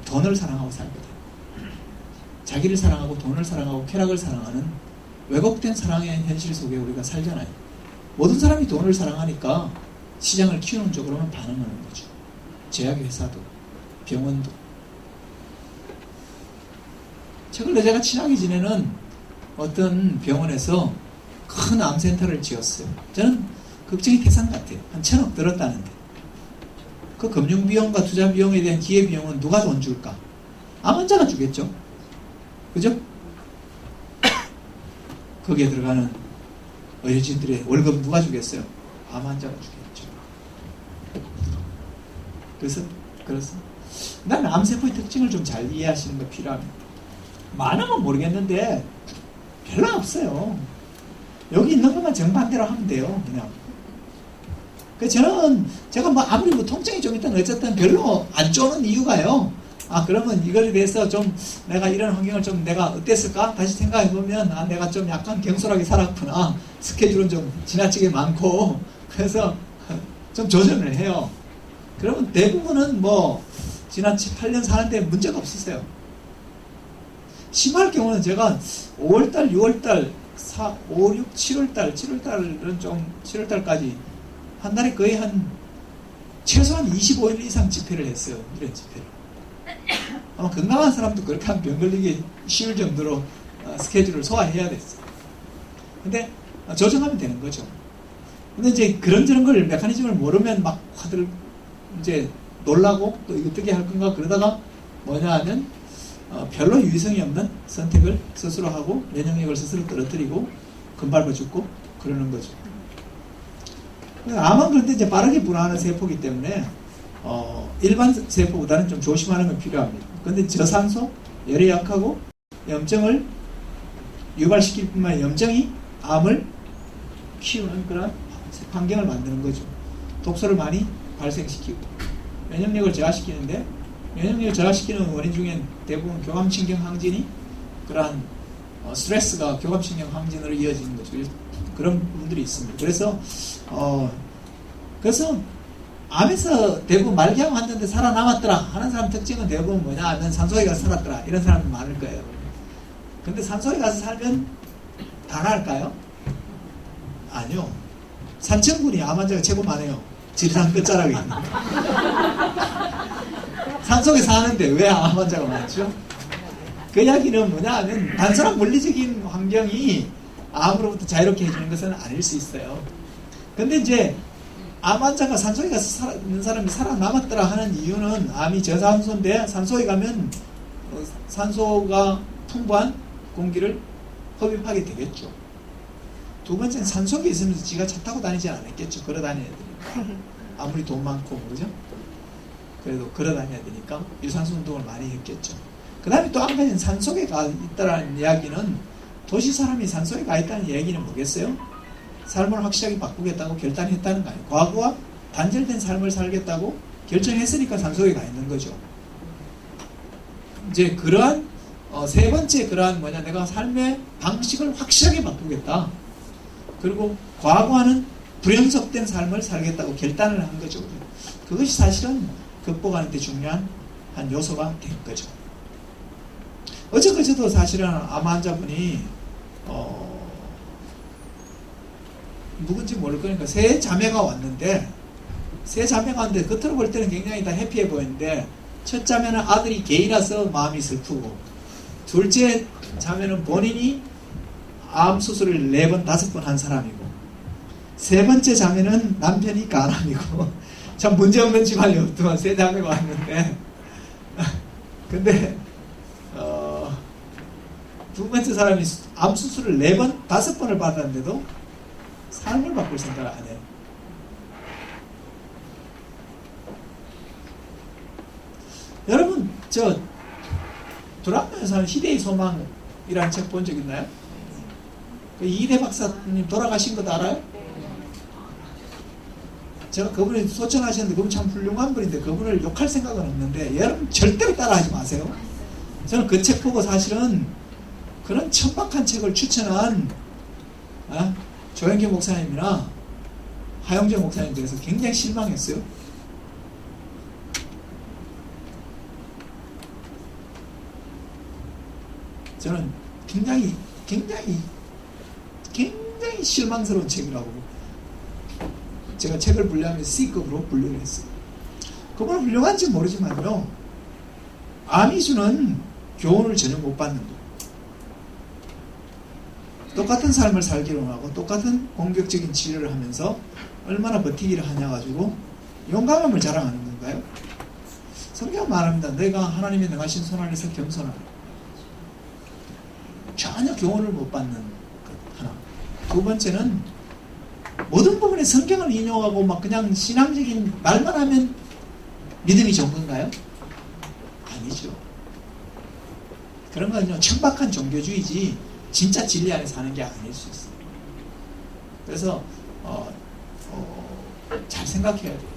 돈을 사랑하고 살거든요. 자기를 사랑하고 돈을 사랑하고 쾌락을 사랑하는 왜곡된 사랑의 현실 속에 우리가 살잖아요. 모든 사람이 돈을 사랑하니까 시장을 키우는 쪽으로만 반응하는 거죠. 제약회사도, 병원도. 최근에 제가 친하게 지내는 어떤 병원에서 큰 암센터를 지었어요. 저는 걱정이 태산 같아요. 한 1,000억 들었다는데. 그 금융비용과 투자비용에 대한 기회비용은 누가 돈 줄까? 암 환자가 주겠죠. 그죠? 거기에 들어가는 의료진들의 월급 누가 주겠어요? 암 환자가 주겠죠. 그래서 난 암세포의 특징을 좀 잘 이해하시는 거 필요합니다. 많은 건 모르겠는데 별로 없어요. 여기 있는 것만 정반대로 하면 돼요. 그냥. 제가 뭐 아무리 뭐 통증이 좀 있다는 어쨌든 별로 안 쪼는 이유가요. 그러면 이거에 대해서 좀 내가 이런 환경을 좀 내가 어땠을까? 다시 생각해보면, 내가 좀 약간 경솔하게 살았구나. 스케줄은 좀 지나치게 많고, 그래서 좀 조절을 해요. 그러면 대부분은 뭐, 지난 8년 사는데 문제가 없었어요. 심할 경우는 제가 5월달, 6월달, 5, 6, 7월달, 7월달까지 한 달에 거의 최소한 25일 이상 집회를 했어요. 이런 집회를. 아마 건강한 사람도 그렇게 하면 병 걸리기 쉬울 정도로 스케줄을 소화해야 됐어요. 근데 조정하면 되는 거죠. 근데 이제 그런저런 걸 메커니즘을 모르면 막 다들 이제 놀라고 또 이거 어떻게 할 건가 그러다가 뭐냐 하면 별로 유의성이 없는 선택을 스스로 하고 면역력을 스스로 떨어뜨리고 금발버 죽고 그러는 거죠. 암은 그런데 이제 빠르게 분화하는 세포이기 때문에 일반 세포보다는 좀 조심하는 건 필요합니다. 그런데 저산소, 열이 약하고 염증을 유발시킬 뿐만 아니라 염증이 암을 키우는 그런 환경을 만드는 거죠. 독소를 많이 발생시키고 면역력을 저하시키는데 면역력을 저하시키는 원인 중엔 대부분 교감신경 항진이 그러한 스트레스가 교감신경 항진으로 이어지는 거죠. 그런 부분들이 있습니다. 그래서 암에서 대부분 말기암 환자인데 살아남았더라 하는 사람 특징은 대부분 뭐냐 하면 산소에 가서 살았더라 이런 사람이 많을 거예요. 근데 산소에 가서 살면 다 나을까요? 아니요. 산청군이 암 환자가 최고 많아요. 지리산 끝자락에 있는 산속에 사는데 왜 암 환자가 많죠? 그 이야기는 뭐냐 하면 단순한 물리적인 환경이 암으로부터 자유롭게 해주는 것은 아닐 수 있어요. 근데 이제 암 환자가 산소에 가서 있는 사람이 살아남았더라 하는 이유는 암이 저산소인데 산소에 가면 산소가 풍부한 공기를 흡입하게 되겠죠. 두 번째는 산속에 있으면서 지가 차 타고 다니지 않았겠죠. 걸어 다니는 애들이. 아무리 돈 많고 그죠? 그래도 걸어 다녀야 되니까 유산소 운동을 많이 했겠죠. 그 다음에 또 한 가지는 산속에 가 있다라는 이야기는 도시 사람이 산속에 가 있다는 얘기는 뭐겠어요? 삶을 확실하게 바꾸겠다고 결단했다는 거 아니에요. 과거와 단절된 삶을 살겠다고 결정했으니까 산속에 가 있는 거죠. 이제 그러한 세 번째 그러한 뭐냐 내가 삶의 방식을 확실하게 바꾸겠다. 그리고 과거와는 불연속된 삶을 살겠다고 결단을 한 거죠. 그것이 사실은 극복하는 데 중요한 한 요소가 된 거죠. 어저께도 사실은 암 환자분이 누군지 모를 거니까 세 자매가 왔는데 겉으로 볼 때는 굉장히 다 해피해 보이는데 첫 자매는 아들이 게이라서 마음이 슬프고 둘째 자매는 본인이 암 수술을 4번, 5번 한 사람이고 세 번째 자매는 남편이 가람이고 참 문제없는 집안이 없더만 세 자매가 왔는데 근데 두 번째 사람이 암 수술을 4번, 5번을 받았는데도 삶을 바꿀 생각을 안 해요. 여러분 드라마에서 하는 희대의 소망이라는 책 본 적 있나요? 그 이대 박사님 돌아가신 것도 알아요? 제가 그분이 소천하셨는데 그분 참 훌륭한 분인데 그분을 욕할 생각은 없는데 여러분 절대로 따라하지 마세요. 저는 그 책 보고 사실은 그런 천박한 책을 추천한 조영기 목사님이나 하영재 목사님에 대해서 굉장히 실망했어요. 저는 굉장히 실망스러운 책이라고 제가 책을 분류하면 C급으로 분류를 했어요. 그건 훌륭한지 모르지만요. 암이 주는 교훈을 전혀 못 받는 거예요. 똑같은 삶을 살기로 하고 똑같은 공격적인 치료를 하면서 얼마나 버티기를 하냐 가지고 용감함을 자랑하는 건가요? 성경 말합니다. 내가 하나님의 능하신 손 안에서 겸손하라. 전혀 교훈을 못 받는 것 하나. 두 번째는 모든 부분에 성경을 인용하고 막 그냥 신앙적인 말만 하면 믿음이 좋은 건가요? 아니죠. 그런 건요 천박한 종교주의지 진짜 진리 안에 사는 게 아닐 수 있어요. 그래서 잘 생각해야 돼요.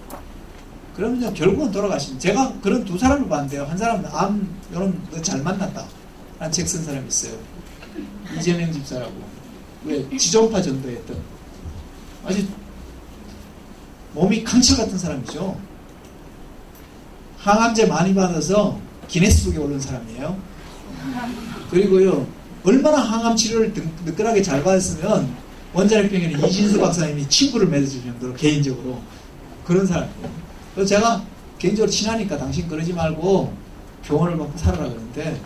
그러면요 결국은 돌아가신. 제가 그런 두 사람을 봤는데요. 한 사람은 이런 너 잘 만났다 라는 책 쓴 사람이 있어요. 이재명 집사라고. 왜 지존파 전도했던 아주 몸이 강철 같은 사람이죠. 항암제 많이 받아서 기네스북에 오른 사람이에요. 그리고요 얼마나 항암 치료를 느끼하게 잘 받았으면 원자력병원에 이진수 박사님이 친구를 맺어줄 정도로 개인적으로 그런 사람이에요. 그래서 제가 개인적으로 친하니까 당신 그러지 말고 교훈을 받고 살아라 그러는데,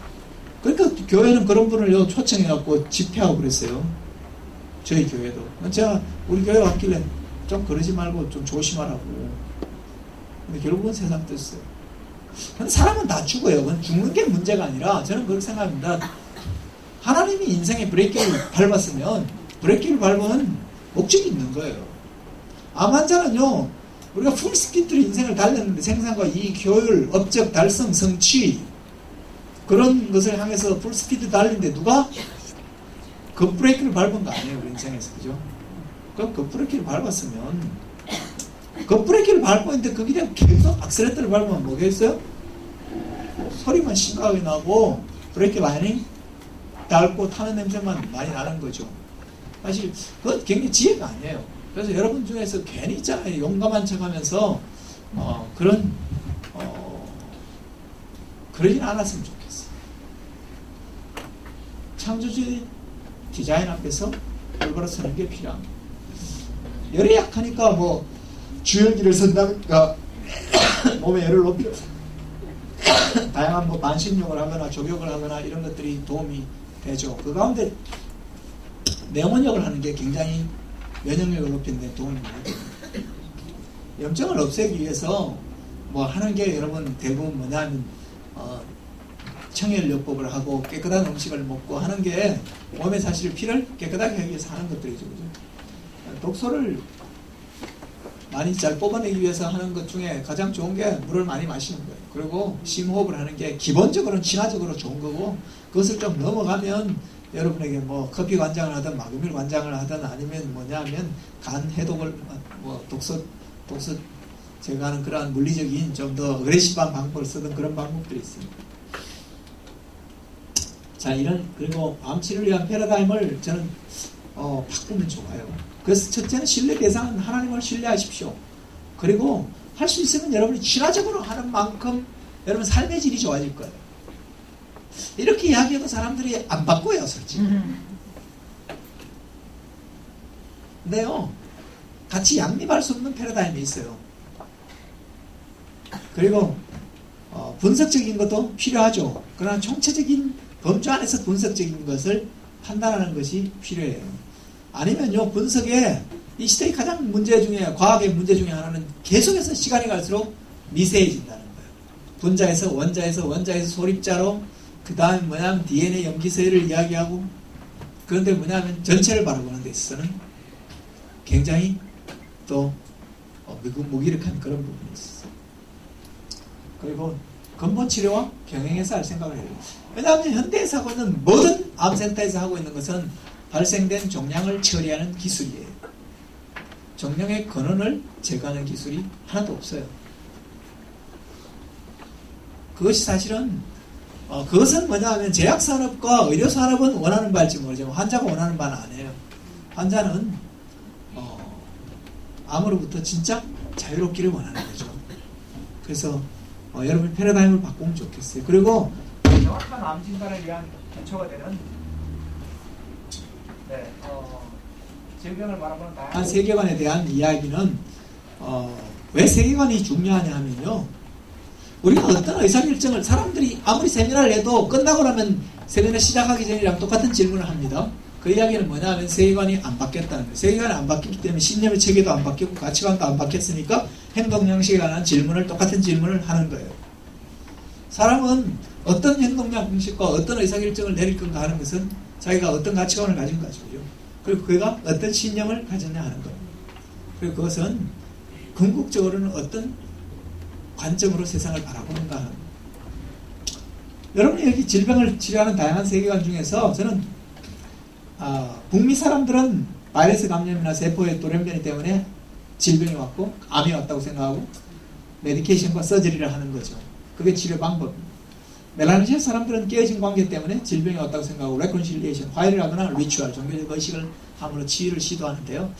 그러니까 교회는 그런 분을 초청해갖고 집회하고 그랬어요. 저희 교회도. 제가 우리 교회 왔길래 좀 그러지 말고 좀 조심하라고. 근데 결국은 세상 뜻이에요. 근데 사람은 다 죽어요. 그건 죽는 게 문제가 아니라 저는 그렇게 생각합니다. 하나님이 인생의 브레이크를 밟았으면 브레이크를 밟은 목적이 있는 거예요. 암 환자는요, 우리가 풀스피드로 인생을 달렸는데 생산과 이익, 효율, 업적, 달성, 성취 그런 것을 향해서 풀스피드 달리는데 누가 그 브레이크를 밟은 거 아니에요, 우리 인생에서. 그죠? 그럼 그 브레이크를 밟았으면 그 브레이크를 밟고 있는데 그 그냥 계속 악셀레터를 밟으면 뭐겠어요? 소리만 심각하게 나고 브레이크 라인이 닳고 타는 냄새만 많이 나는 거죠. 사실 그건 굉장히 지혜가 아니에요. 그래서 여러분 중에서 괜히 있잖아요. 용감한 척 하면서 그러진 않았으면 좋겠어요. 창조주의 디자인 앞에서 올바로 서는 게 필요합니다. 열이 약하니까 뭐 주열기를 선다니까 몸에 열을 높여 다양한 뭐 반신욕을 하거나 족욕을 하거나 이런 것들이 도움이 되죠. 그 가운데 내원욕을 하는 게 굉장히 면역력을 높이는 데 도움이 많이 됩니다. 염증을 없애기 위해서 뭐 하는 게 여러분 대부분 뭐냐면 청열요법을 하고 깨끗한 음식을 먹고 하는 게 몸의 사실 피를 깨끗하게 하기 위해서 하는 것들이죠. 그죠? 독소를 많이 잘 뽑아내기 위해서 하는 것 중에 가장 좋은 게 물을 많이 마시는 거예요. 그리고 심호흡을 하는 게 기본적으로는 진화적으로 좋은 거고, 그것을 좀 넘어가면 여러분에게 뭐 커피 관장을 하든 마그밀 관장을 하든 아니면 뭐냐면 간 해독을 뭐 독소 제거하는 그러한 물리적인 좀 더 어그레시브한 방법을 쓰던 그런 방법들이 있습니다. 자, 그리고 암 치료를 위한 패러다임을 저는 바꾸면 좋아요. 그래서 첫째는 신뢰 대상은 하나님을 신뢰하십시오. 그리고 할 수 있으면 여러분이 진화적으로 하는 만큼 여러분 삶의 질이 좋아질 거예요. 이렇게 이야기해도 사람들이 안 바꿔요, 솔직히. 근데요, 같이 양립할 수 없는 패러다임이 있어요. 그리고 분석적인 것도 필요하죠. 그러나 총체적인 범주 안에서 분석적인 것을 판단하는 것이 필요해요. 아니면요, 분석에 이 시대의 가장 문제 중에, 과학의 문제 중에 하나는 계속해서 시간이 갈수록 미세해진다는 거예요. 분자에서 원자에서 소립자로, 그 다음에 뭐냐면 DNA 염기서열을 이야기하고, 그런데 뭐냐면 전체를 바라보는 데 있어서는 굉장히 또 무기력한 그런 부분이 있어요. 그리고 근본 치료와 병행해서 할 생각을 해요. 왜냐하면 현대의사고는 모든 암센터에서 하고 있는 것은 발생된 종양을 처리하는 기술이에요. 종양의 근원을 제거하는 기술이 하나도 없어요. 그것이 사실은 그것은 뭐냐면 제약산업과 의료산업은 원하는 바일지 모르지만 환자가 원하는 바는 아니에요. 환자는 암으로부터 진짜 자유롭기를 원하는 거죠. 그래서 여러분 패러다임을 바꾸면 좋겠어요. 그리고 정확한 암 진단에 위한 기초가 되는 질병을 바라보는 다양한 세계관에 대한 이야기는 왜 세계관이 중요하냐 하면요, 우리가 어떤 의사결정을, 사람들이 아무리 세미나를 해도 끝나고 나면 세미나 시작하기 전이랑 똑같은 질문을 합니다. 그 이야기는 뭐냐면 세계관이 안 바뀌었다는 거예요. 세계관이 안 바뀌기 때문에 신념의 체계도 안 바뀌고 가치관도 안 바뀌었으니까 행동 양식에 관한 똑같은 질문을 하는 거예요. 사람은 어떤 행동 양식과 어떤 의사결정을 내릴 건가 하는 것은 자기가 어떤 가치관을 가진 가지고요. 그리고 그가 어떤 신념을 가졌냐 하는 거예요. 그리고 그것은 궁극적으로는 어떤 관점으로 세상을 바라보는가 하는 거예요. 여러분이 여기 질병을 치료하는 다양한 세계관 중에서 저는 북미 사람들은 바이러스 감염이나 세포의 돌연변이 때문에 질병이 왔고 암이 왔다고 생각하고 메디케이션과 서저리를 하는 거죠. 그게 치료 방법입니다. 멜라네시아 사람들은 깨어진 관계 때문에 질병이 왔다고 생각하고 레콘실리에이션, 화해를 하거나 리추얼, 종교적 의식을 함으로 치유를 시도하는데요.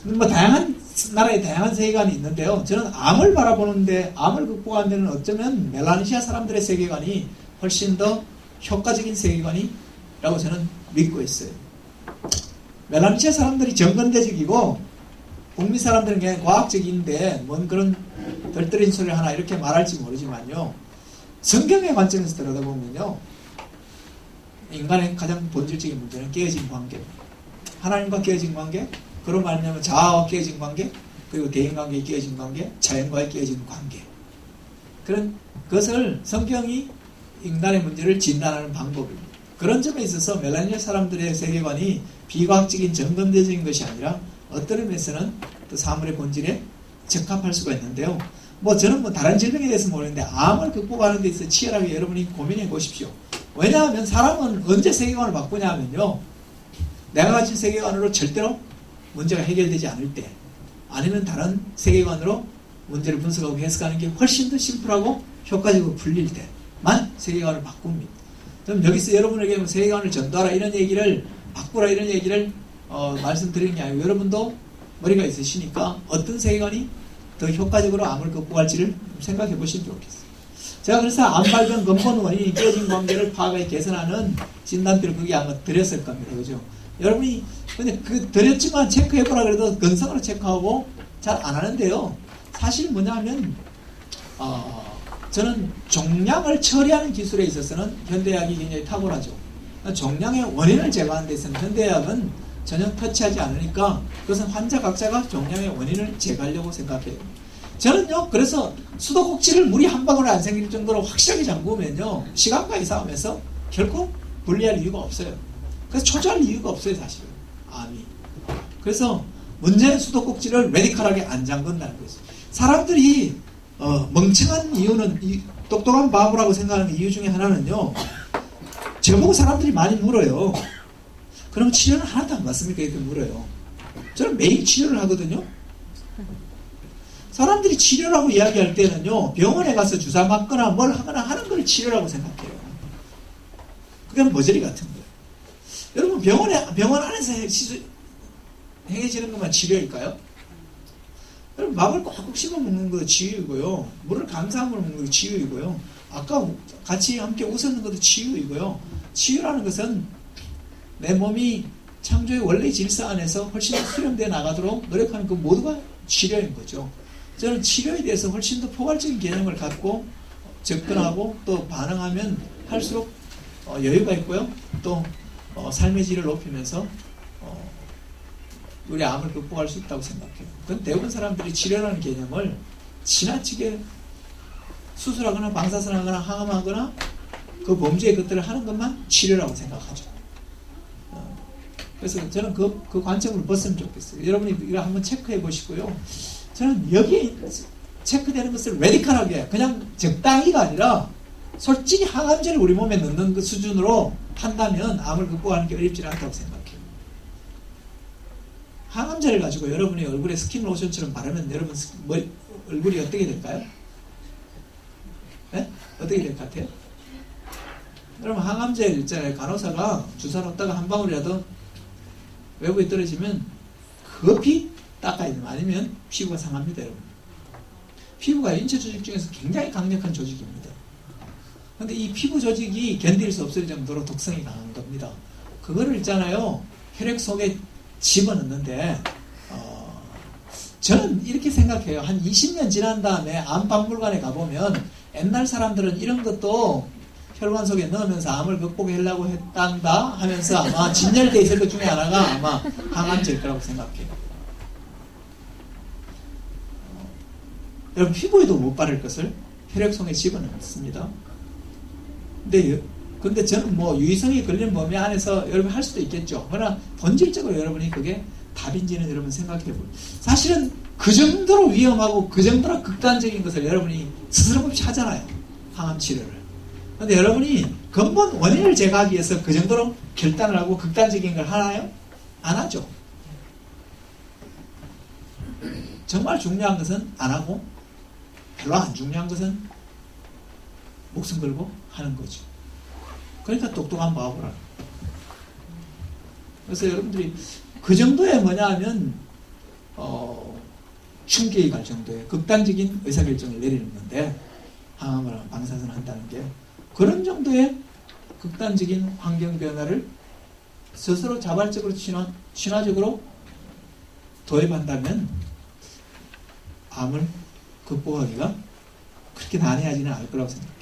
뭐 다양한 나라의 다양한 세계관이 있는데요. 저는 암을 바라보는데 암을 극복하는 데는 어쩌면 멜라네시아 사람들의 세계관이 훨씬 더 효과적인 세계관이라고 저는 믿고 있어요. 멜라네시아 사람들이 정근대적이고 북미 사람들은 그냥 과학적인데 뭔 그런 덜떨인 소리를 하나 이렇게 말할지 모르지만요. 성경의 관점에서 들여다보면요. 인간의 가장 본질적인 문제는 깨어진 관계. 하나님과 깨어진 관계, 그로 말하면 자아와 깨어진 관계, 그리고 대인관계의 깨어진 관계, 자연과의 깨어진 관계. 그런 것을 성경이 인간의 문제를 진단하는 방법입니다. 그런 점에 있어서 멜라네시아 사람들의 세계관이 비과학적인 정근대적인 것이 아니라 어떤 의미에서는 또 사물의 본질에 적합할 수가 있는데요. 저는 다른 질병에 대해서 모르는데 암을 극복하는 데 있어서 치열하게 여러분이 고민해 보십시오. 왜냐하면 사람은 언제 세계관을 바꾸냐 하면요. 내가 가진 세계관으로 절대로 문제가 해결되지 않을 때, 아니면 다른 세계관으로 문제를 분석하고 해석하는 게 훨씬 더 심플하고 효과적으로 풀릴 때만 세계관을 바꿉니다. 그럼 여기서 여러분에게 세계관을 전도하라 이런 얘기를, 바꾸라 이런 얘기를 말씀드리는 게 아니고, 여러분도 머리가 있으시니까 어떤 세계관이 더 효과적으로 암을 극복할지를 생각해 보시면 좋겠어요. 제가 그래서 암 발병 근본 원인이 깨어진 관계를 파악해 개선하는 진단표를 거기 아마 드렸을 겁니다. 그죠? 여러분이 근데 드렸지만 체크해보라 그래도 건성으로 체크하고 잘 안 하는데요. 사실 뭐냐면 저는 종양을 처리하는 기술에 있어서는 현대의학이 굉장히 탁월하죠. 종양의 원인을 제거하는 데 있어서는 현대의학은 전혀 터치하지 않으니까 그것은 환자 각자가 종양의 원인을 제거하려고 생각해요. 저는요, 그래서 수도꼭지를 물이 한 방울 안 생길 정도로 확실하게 잠그면요, 시간과 싸움에서 결코 분리할 이유가 없어요. 그래서 초조할 이유가 없어요, 사실은. 암이. 그래서 문제는 수도꼭지를 메디컬하게 안 잠근다는 거죠. 사람들이 멍청한 이유는, 똑똑한 바보라고 생각하는 이유 중에 하나는요, 저보고 사람들이 많이 물어요. 그럼 치료는 하나도 안 받습니까? 이렇게 물어요. 저는 매일 치료를 하거든요. 사람들이 치료라고 이야기할 때는요, 병원에 가서 주사 맞거나 뭘 하거나 하는 걸 치료라고 생각해요. 그게 머저리 같은 거예요. 여러분, 병원 안에서 행해지는 것만 치료일까요? 여러분, 밥을 꽉꽉 씹어 먹는 것도 치유이고요. 물을 감사함으로 먹는 것도 치유이고요. 아까 같이 함께 웃었는 것도 치유이고요. 치유라는 것은 내 몸이 창조의 원래 질서 안에서 훨씬 더 수렴되어 나가도록 노력하는 그 모두가 치료인 거죠. 저는 치료에 대해서 훨씬 더 포괄적인 개념을 갖고 접근하고 또 반응하면 할수록 여유가 있고요. 또 삶의 질을 높이면서 우리 암을 극복할 수 있다고 생각해요. 그건 대부분 사람들이 치료라는 개념을 지나치게 수술하거나 방사선하거나 항암하거나 그 범죄의 것들을 하는 것만 치료라고 생각하죠. 그래서 저는 그 관점을 벗으면 좋겠어요. 여러분이 이거 한번 체크해 보시고요. 저는 여기에 체크되는 것을 레디컬하게 그냥 적당히가 아니라 솔직히 항암제를 우리 몸에 넣는 그 수준으로 한다면 암을 극복하는 게 어렵지 않다고 생각해요. 항암제를 가지고 여러분이 얼굴에 스킨 로션처럼 바르면 여러분 얼굴이 어떻게 될까요? 네? 어떻게 될 것 같아요? 여러분, 항암제 있잖아요. 간호사가 주사 놓다가 한 방울이라도 외부에 떨어지면 급히 닦아야 돼요. 아니면 피부가 상합니다, 여러분. 피부가 인체 조직 중에서 굉장히 강력한 조직입니다. 그런데 이 피부 조직이 견딜 수 없을 정도로 독성이 강한 겁니다. 그거를 있잖아요, 혈액 속에 집어넣는데 저는 이렇게 생각해요. 한 20년 지난 다음에 암박물관에 가보면 옛날 사람들은 이런 것도 혈관 속에 넣으면서 암을 극복하려고 했단다 하면서 아마 진열되어 있을 것 중에 하나가 아마 항암제일 거라고 생각해요. 여러분 피부에도 못 바를 것을 혈액송에 집어넣습니다. 근데 저는 뭐 유의성이 걸린 범위 안에서 여러분 할 수도 있겠죠. 그러나 본질적으로 여러분이 그게 답인지는 여러분 생각해보세요. 사실은 그 정도로 위험하고 그 정도로 극단적인 것을 여러분이 스스럼 없이 하잖아요. 항암 치료를. 근데 여러분이 근본 원인을 제거하기 위해서 그 정도로 결단을 하고 극단적인 걸 하나요? 안 하죠. 정말 중요한 것은 안 하고 별로 안 중요한 것은 목숨 걸고 하는 거죠. 그러니까 똑똑한 마법을. 그래서 여러분들이 그 정도에 뭐냐 하면 충격이 갈 정도의 극단적인 의사결정을 내리는 건데 항암을 방사선을 한다는 게 그런 정도의 극단적인 환경 변화를 스스로 자발적으로 친화적으로 도입한다면 암을 극복하기가 그렇게 난해하지는 않을 거라고 생각해요.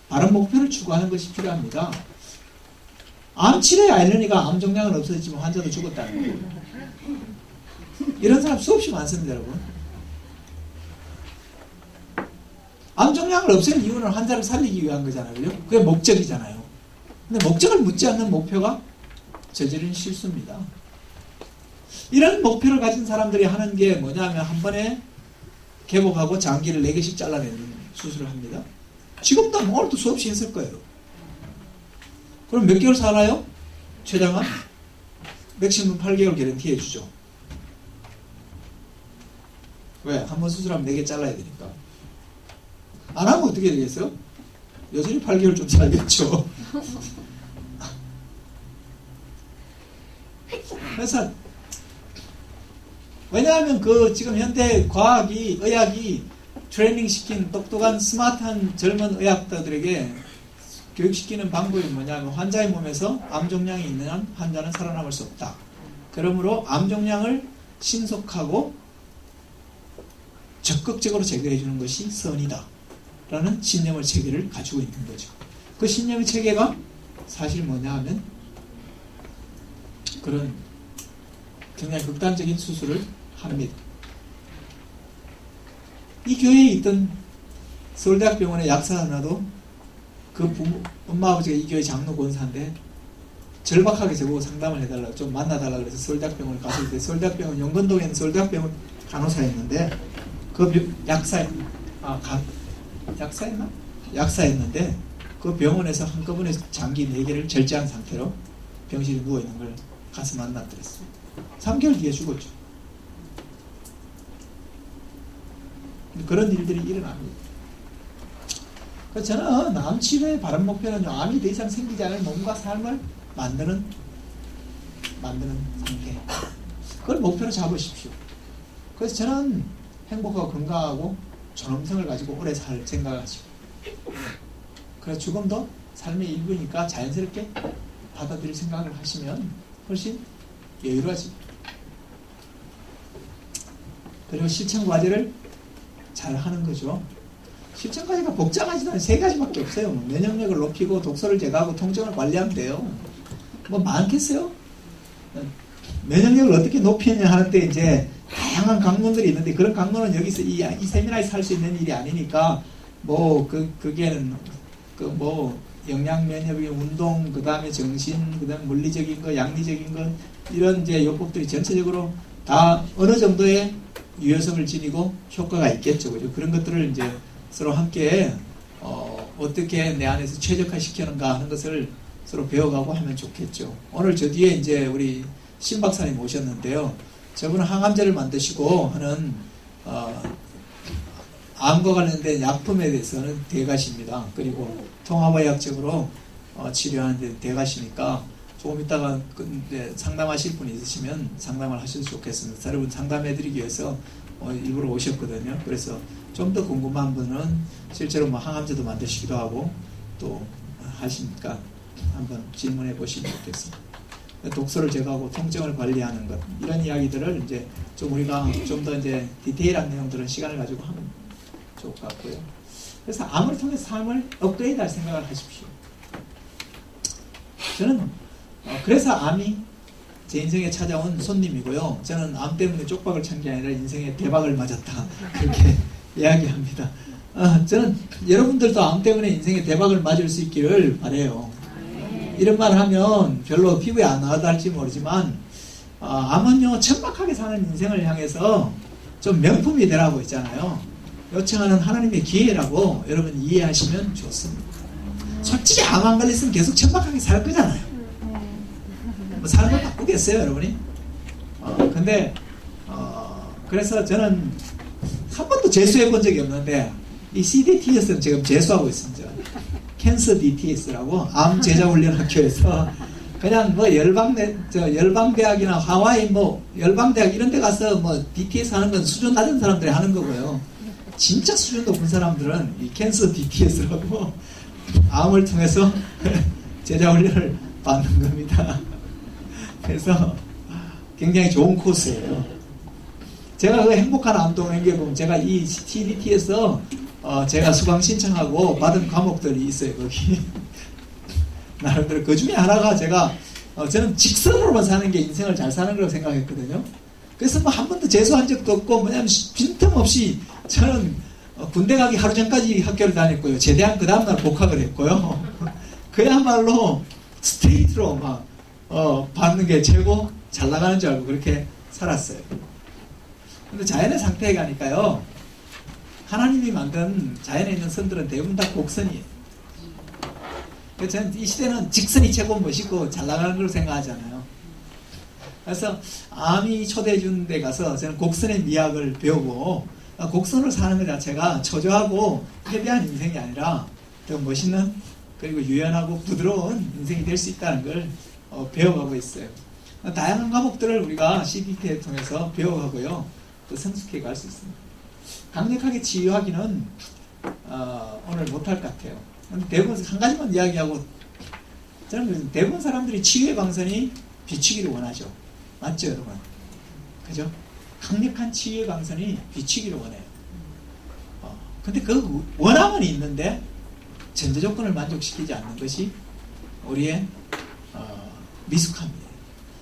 바른 목표를 추구하는 것이 필요합니다. 암 치료의 아이러니가 암 종양은 없어졌지만 환자도 죽었다는 거예요. 이런 사람 수없이 많습니다, 여러분. 암 종양을 없앨 이유는 환자를 살리기 위한 거잖아요. 그게 목적이잖아요. 근데 목적을 묻지 않는 목표가 저지른 실수입니다. 이런 목표를 가진 사람들이 하는 게 뭐냐면 한 번에 개복하고 장기를 4개씩 잘라내는 수술을 합니다. 지금도 오늘도 수없이 했을 거예요. 그럼 몇 개월 살아요? 최장은? 맥시멈 8개월 개런티 해주죠. 왜? 한 번 수술하면 4개 잘라야 되니까. 안 하면 어떻게 되겠어요? 여전히 8개월 좀 살겠죠. 그래서 왜냐하면 지금 현대 과학이 의학이 트레이닝 시킨 똑똑한 스마트한 젊은 의학자들에게 교육시키는 방법이 뭐냐면 환자의 몸에서 암 종양이 있는 한 환자는 살아남을 수 없다. 그러므로 암 종양을 신속하고 적극적으로 제거해 주는 것이 선이다. 라는 신념의 체계를 가지고 있는 거죠. 그 신념의 체계가 사실 뭐냐 하면 그런 굉장히 극단적인 수술을 합니다. 이 교회에 있던 서울대학병원의 약사 하나도 그 엄마 아버지가 이 교회 장로 권사인데 절박하게 저보고 상담을 해달라고 좀 만나달라고 그래서 서울대학병원을 갔을 때 서울대학병원 영건동에 있는 서울대학병원 간호사였는데 그 약사였는데 그 병원에서 한꺼번에 장기 4개를 절제한 상태로 병실에 누워있는 걸 가서 만났더랬어요. 3개월 뒤에 죽었죠. 그런 일들이 일어납니다. 그래서 저는 암 치료의 바른 목표는요, 암이 더 이상 생기지 않을 몸과 삶을 만드는 상태. 그걸 목표로 잡으십시오. 그래서 저는 행복하고 건강하고 존엄성을 가지고 오래 살 생각을 하시고, 그래서 죽음도 삶의 일부니까 자연스럽게 받아들일 생각을 하시면 훨씬 여유로워집니다. 그리고 실천 과제를 잘 하는 거죠. 실천 과제가 복잡하지도 않아요. 3가지밖에 없어요. 면역력을 높이고 독소를 제거하고 통증을 관리하면 돼요. 뭐 많겠어요? 면역력을 어떻게 높이느냐 하는데 이제 다양한 강론들이 있는데 그런 강론은 여기서 이 세미나에서 할 수 있는 일이 아니니까 그게는 영양 면역이 운동, 그 다음에 정신, 그 다음에 물리적인 거, 양리적인 거 이런 이제 요법들이 전체적으로 다 어느 정도의 유효성을 지니고 효과가 있겠죠. 그죠? 그런 것들을 이제 서로 함께 어떻게 내 안에서 최적화시키는가 하는 것을 서로 배워가고 하면 좋겠죠. 오늘 저 뒤에 이제 우리 신 박사님 오셨는데요. 저분은 항암제를 만드시고 하는 암과 관련된 약품에 대해서는 대가십니다. 그리고 통합의학적으로 치료하는 데 대가시니까 조금 이따가 상담하실 분이 있으시면 상담을 하셔도 좋겠습니다. 여러분 상담해드리기 위해서 일부러 오셨거든요. 그래서 좀 더 궁금한 분은 실제로 뭐 항암제도 만드시기도 하고 또 하시니까 한번 질문해 보시면 좋겠습니다. 독소를 제거하고 통증을 관리하는 것 이런 이야기들을 이제 좀 우리가 좀 더 이제 디테일한 내용들은 시간을 가지고 하면 좋을 것 같고요. 그래서 암을 통해서 삶을 업그레이드할 생각을 하십시오. 저는 그래서 암이 제 인생에 찾아온 손님이고요. 저는 암 때문에 쪽박을 찬 게 아니라 인생에 대박을 맞았다, 그렇게 이야기합니다. 저는 여러분들도 암 때문에 인생에 대박을 맞을 수 있기를 바라요. 이런 말 하면 별로 피부에 안 와닿을지 모르지만 암은요, 천박하게 사는 인생을 향해서 좀 명품이 되라고 있잖아요. 요청하는 하나님의 기회라고 여러분 이해하시면 좋습니다. 솔직히 암 안 걸렸으면 계속 천박하게 살 거잖아요. 뭐 사는 걸 바꾸겠어요, 여러분이? 근데 그래서 저는 한 번도 재수해 본 적이 없는데 이 CDTS는 지금 재수하고 있습니다. 캔서 DTS라고 암 제자 훈련 학교에서 그냥 뭐 열방대학이나 하와이 뭐 열방대학 이런 데 가서 뭐 DTS 하는 건 수준 낮은 사람들이 하는 거고요. 진짜 수준 높은 사람들은 이 캔서 DTS라고 암을 통해서 제자 훈련을 받는 겁니다. 그래서 굉장히 좋은 코스예요. 제가 그 행복한 암동행기에 보면 제가 이 TDT에서 제가 수강 신청하고 받은 과목들이 있어요. 거기 나름대로 그 중에 하나가 저는 직선으로만 사는 게 인생을 잘 사는 거라고 생각했거든요. 그래서 뭐 한 번도 재수한 적도 없고 뭐냐면 빈틈없이 저는 군대 가기 하루 전까지 학교를 다녔고요. 제대한 그 다음날 복학을 했고요. 그야말로 스트레이트로 막 받는 게 최고 잘 나가는 줄 알고 그렇게 살았어요. 근데 자연의 상태에 가니까요, 하나님이 만든 자연에 있는 선들은 대부분 다 곡선이에요. 그래서 저는 이 시대는 직선이 최고 멋있고 잘 나가는 걸 생각하잖아요. 그래서 암이 초대해 준 데 가서 저는 곡선의 미학을 배우고, 곡선을 사는 것 자체가 초조하고 패배한 인생이 아니라 더 멋있는, 그리고 유연하고 부드러운 인생이 될 수 있다는 걸 배워가고 있어요. 다양한 과목들을 우리가 CDT를 통해서 배워가고요, 또 성숙해 갈 수 있습니다. 강력하게 치유하기는 오늘 못할 것 같아요. 대부분 한 가지만 이야기하고, 저는 대부분 사람들이 치유의 방선이 비추기를 원하죠. 맞죠, 여러분? 그죠? 강력한 치유의 방선이 비추기를 원해요. 근데 그 원함은 있는데 전제 조건을 만족시키지 않는 것이 우리의 미숙함이에요.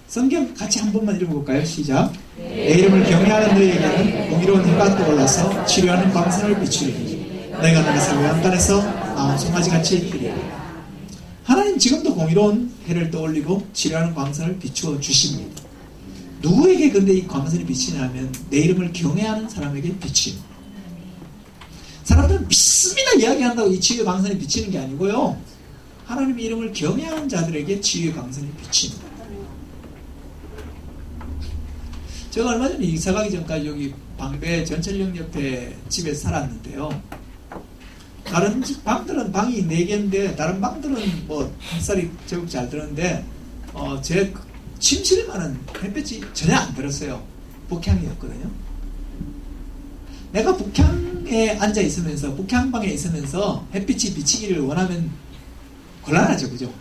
성경 같이 한 번만 읽어볼까요? 시작. 내 이름을 경외하는 너희에게는 공의로운 해가 떠올라서 치료하는 광선을 비추리니 너희가 너희서 외양간에서 나온 송아지같이 되리라. 하나님 지금도 공의로운 해를 떠올리고 치료하는 광선을 비추어 주십니다. 누구에게 근데 이 광선이 비치냐면 내 이름을 경외하는 사람에게 비칩니다. 사람들은 믿습니다 이야기한다고 이 치유의 광선이 비치는 게 아니고요, 하나님의 이름을 경외하는 자들에게 치유의 광선이 비칩니다. 제가 얼마 전에 이사 가기 전까지 여기 방배 전철역 옆에 집에 살았는데요, 다른 집 방들은 방이 4개인데 다른 방들은 뭐 햇살이 제법 잘 드는데 제 침실만은 햇볕이 전혀 안 들었어요. 북향이었거든요. 내가 북향에 앉아 있으면서, 북향방에 있으면서 햇빛이 비치기를 원하면 곤란하죠, 그죠?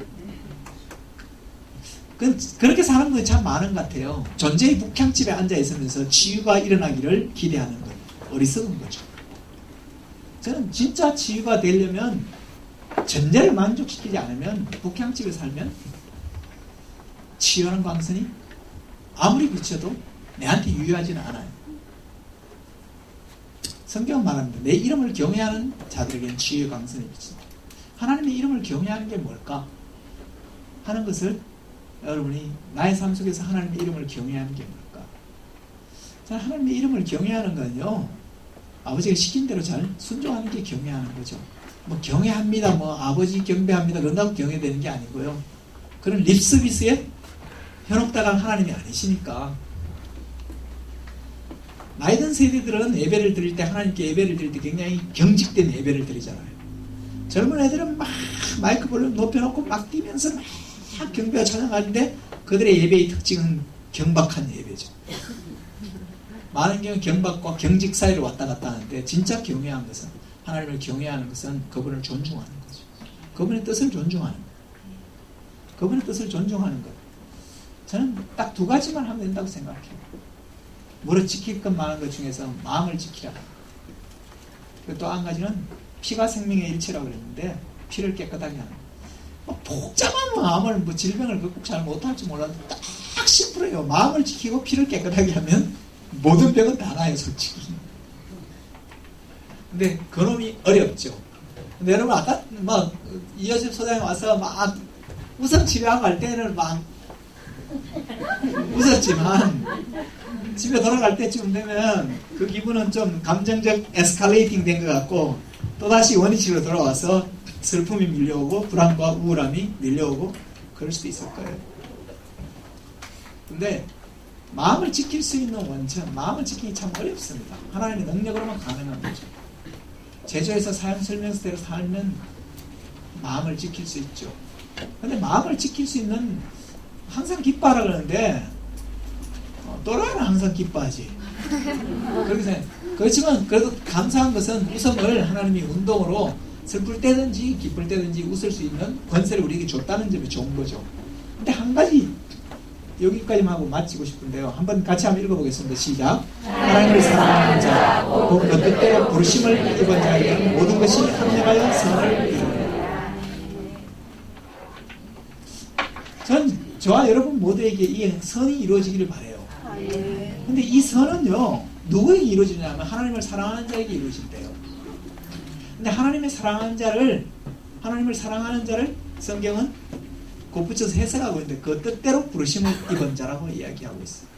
그렇게 사는 분이 참 많은 것 같아요. 존재의 북향집에 앉아 있으면서 치유가 일어나기를 기대하는 것, 어리석은 거죠. 저는 진짜 치유가 되려면, 전제를 만족시키지 않으면, 북향집에 살면 치유하는 광선이 아무리 비춰도 내한테 유효하지는 않아요. 성경은 말합니다. 내 이름을 경외하는 자들에게는 치유의 광선이 비친다. 하나님의 이름을 경외하는 게 뭘까? 하는 것을 여러분이 나의 삶 속에서 하나님의 이름을 경외하는 게 뭘까? 저는 하나님의 이름을 경외하는 건요, 아버지가 시킨 대로 잘 순종하는 게 경외하는 거죠. 뭐 경외합니다, 뭐 아버지 경배합니다 그런다고 경외되는 게 아니고요, 그런 립서비스에 현혹당한 하나님이 아니시니까. 나이 든 세대들은 예배를 드릴 때, 하나님께 예배를 드릴 때 굉장히 경직된 예배를 드리잖아요. 젊은 애들은 막 마이크 볼륨 높여놓고 막 뛰면서 막 경배와 찬양하는데 그들의 예배의 특징은 경박한 예배죠. 많은 경우 경박과 경직 사이를 왔다 갔다 하는데, 진짜 경외한 것은, 하나님을 경외하는 것은 그분을 존중하는 거죠. 그분의 뜻을 존중하는 것. 그분의 뜻을 존중하는 것. 저는 딱 2가지만 하면 된다고 생각해요. 무릇 지킬 것 많은 것 중에서 마음을 지키라. 또 한 가지는 피가 생명의 일체라고 그랬는데 피를 깨끗하게 하는 복잡한 마음을 뭐 질병을 극복 잘 못할지 몰라도 딱 심플해요. 마음을 지키고 피를 깨끗하게 하면 모든 병은 다 나아요, 솔직히. 근데 그놈이 어렵죠. 근데 여러분 아까 막 이여집 소장이 와서 막 우선 치료하고 갈 때는 막 웃었지만 집에 돌아갈 때쯤 되면 그 기분은 좀 감정적 에스컬레이팅 된 것 같고 또다시 원위치로 돌아와서 슬픔이 밀려오고 불안과 우울함이 밀려오고 그럴 수도 있을 거예요. 근데 마음을 지킬 수 있는 원천, 마음을 지키기 참 어렵습니다. 하나님의 능력으로만 가능한 거죠. 제주에서 삶 설명서대로 살면 마음을 지킬 수 있죠. 근데 마음을 지킬 수 있는 항상 기뻐하라 그러는데 또라이는 항상 기뻐하지. 그렇지만 그래도 감사한 것은 웃음을 하나님이 운동으로 슬플 때든지 기쁠 때든지 웃을 수 있는 권세를 우리에게 줬다는 점이 좋은 거죠. 근데 한 가지 여기까지만 하고 마치고 싶은데요. 한번 같이 한번 읽어보겠습니다. 시작. 하나님을 사랑하는 자, 곧 그 뜻대로 부르심을 입은 자에게 모든 것이 합력하여 선을 이루느니라. 전 저와 여러분 모두에게 이 선이 이루어지기를 바라요. 근데 이 선은요, 누구에게 이루어지냐면 하나님을 사랑하는 자에게 이루어진대요. 근데 하나님을 사랑하는 자를 성경은 곧붙여서 해석하고 있는데 그 뜻대로 부르심을 입은 자라고 이야기하고 있어요.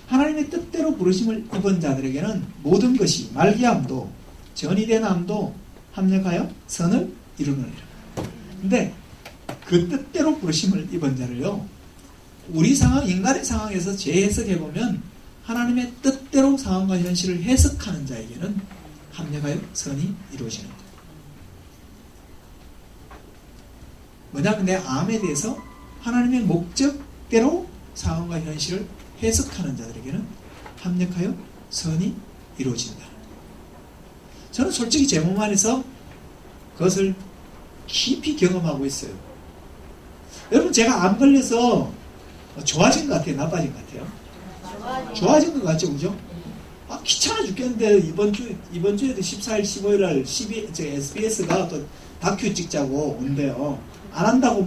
하나님의 뜻대로 부르심을 입은 자들에게는 모든 것이 말기암도 전이 된 암도 합력하여 선을 이루느니라. 근데 그 뜻대로 부르심을 입은 자를요, 우리 상황, 인간의 상황에서 재해석해보면 하나님의 뜻대로 상황과 현실을 해석하는 자에게는 합력하여 선이 이루어지는 거예요. 뭐냐면 내 암에 대해서 하나님의 목적대로 상황과 현실을 해석하는 자들에게는 합력하여 선이 이루어진다. 저는 솔직히 제 몸 안에서 그것을 깊이 경험하고 있어요. 여러분 제가 암 걸려서 좋아진 것 같아요? 나빠진 것 같아요? 좋아진 것 같죠? 그죠? 귀찮아 죽겠는데 이번 주에도 14일 15일 날 SBS가 또 다큐 찍자고 온대요. 안 한다고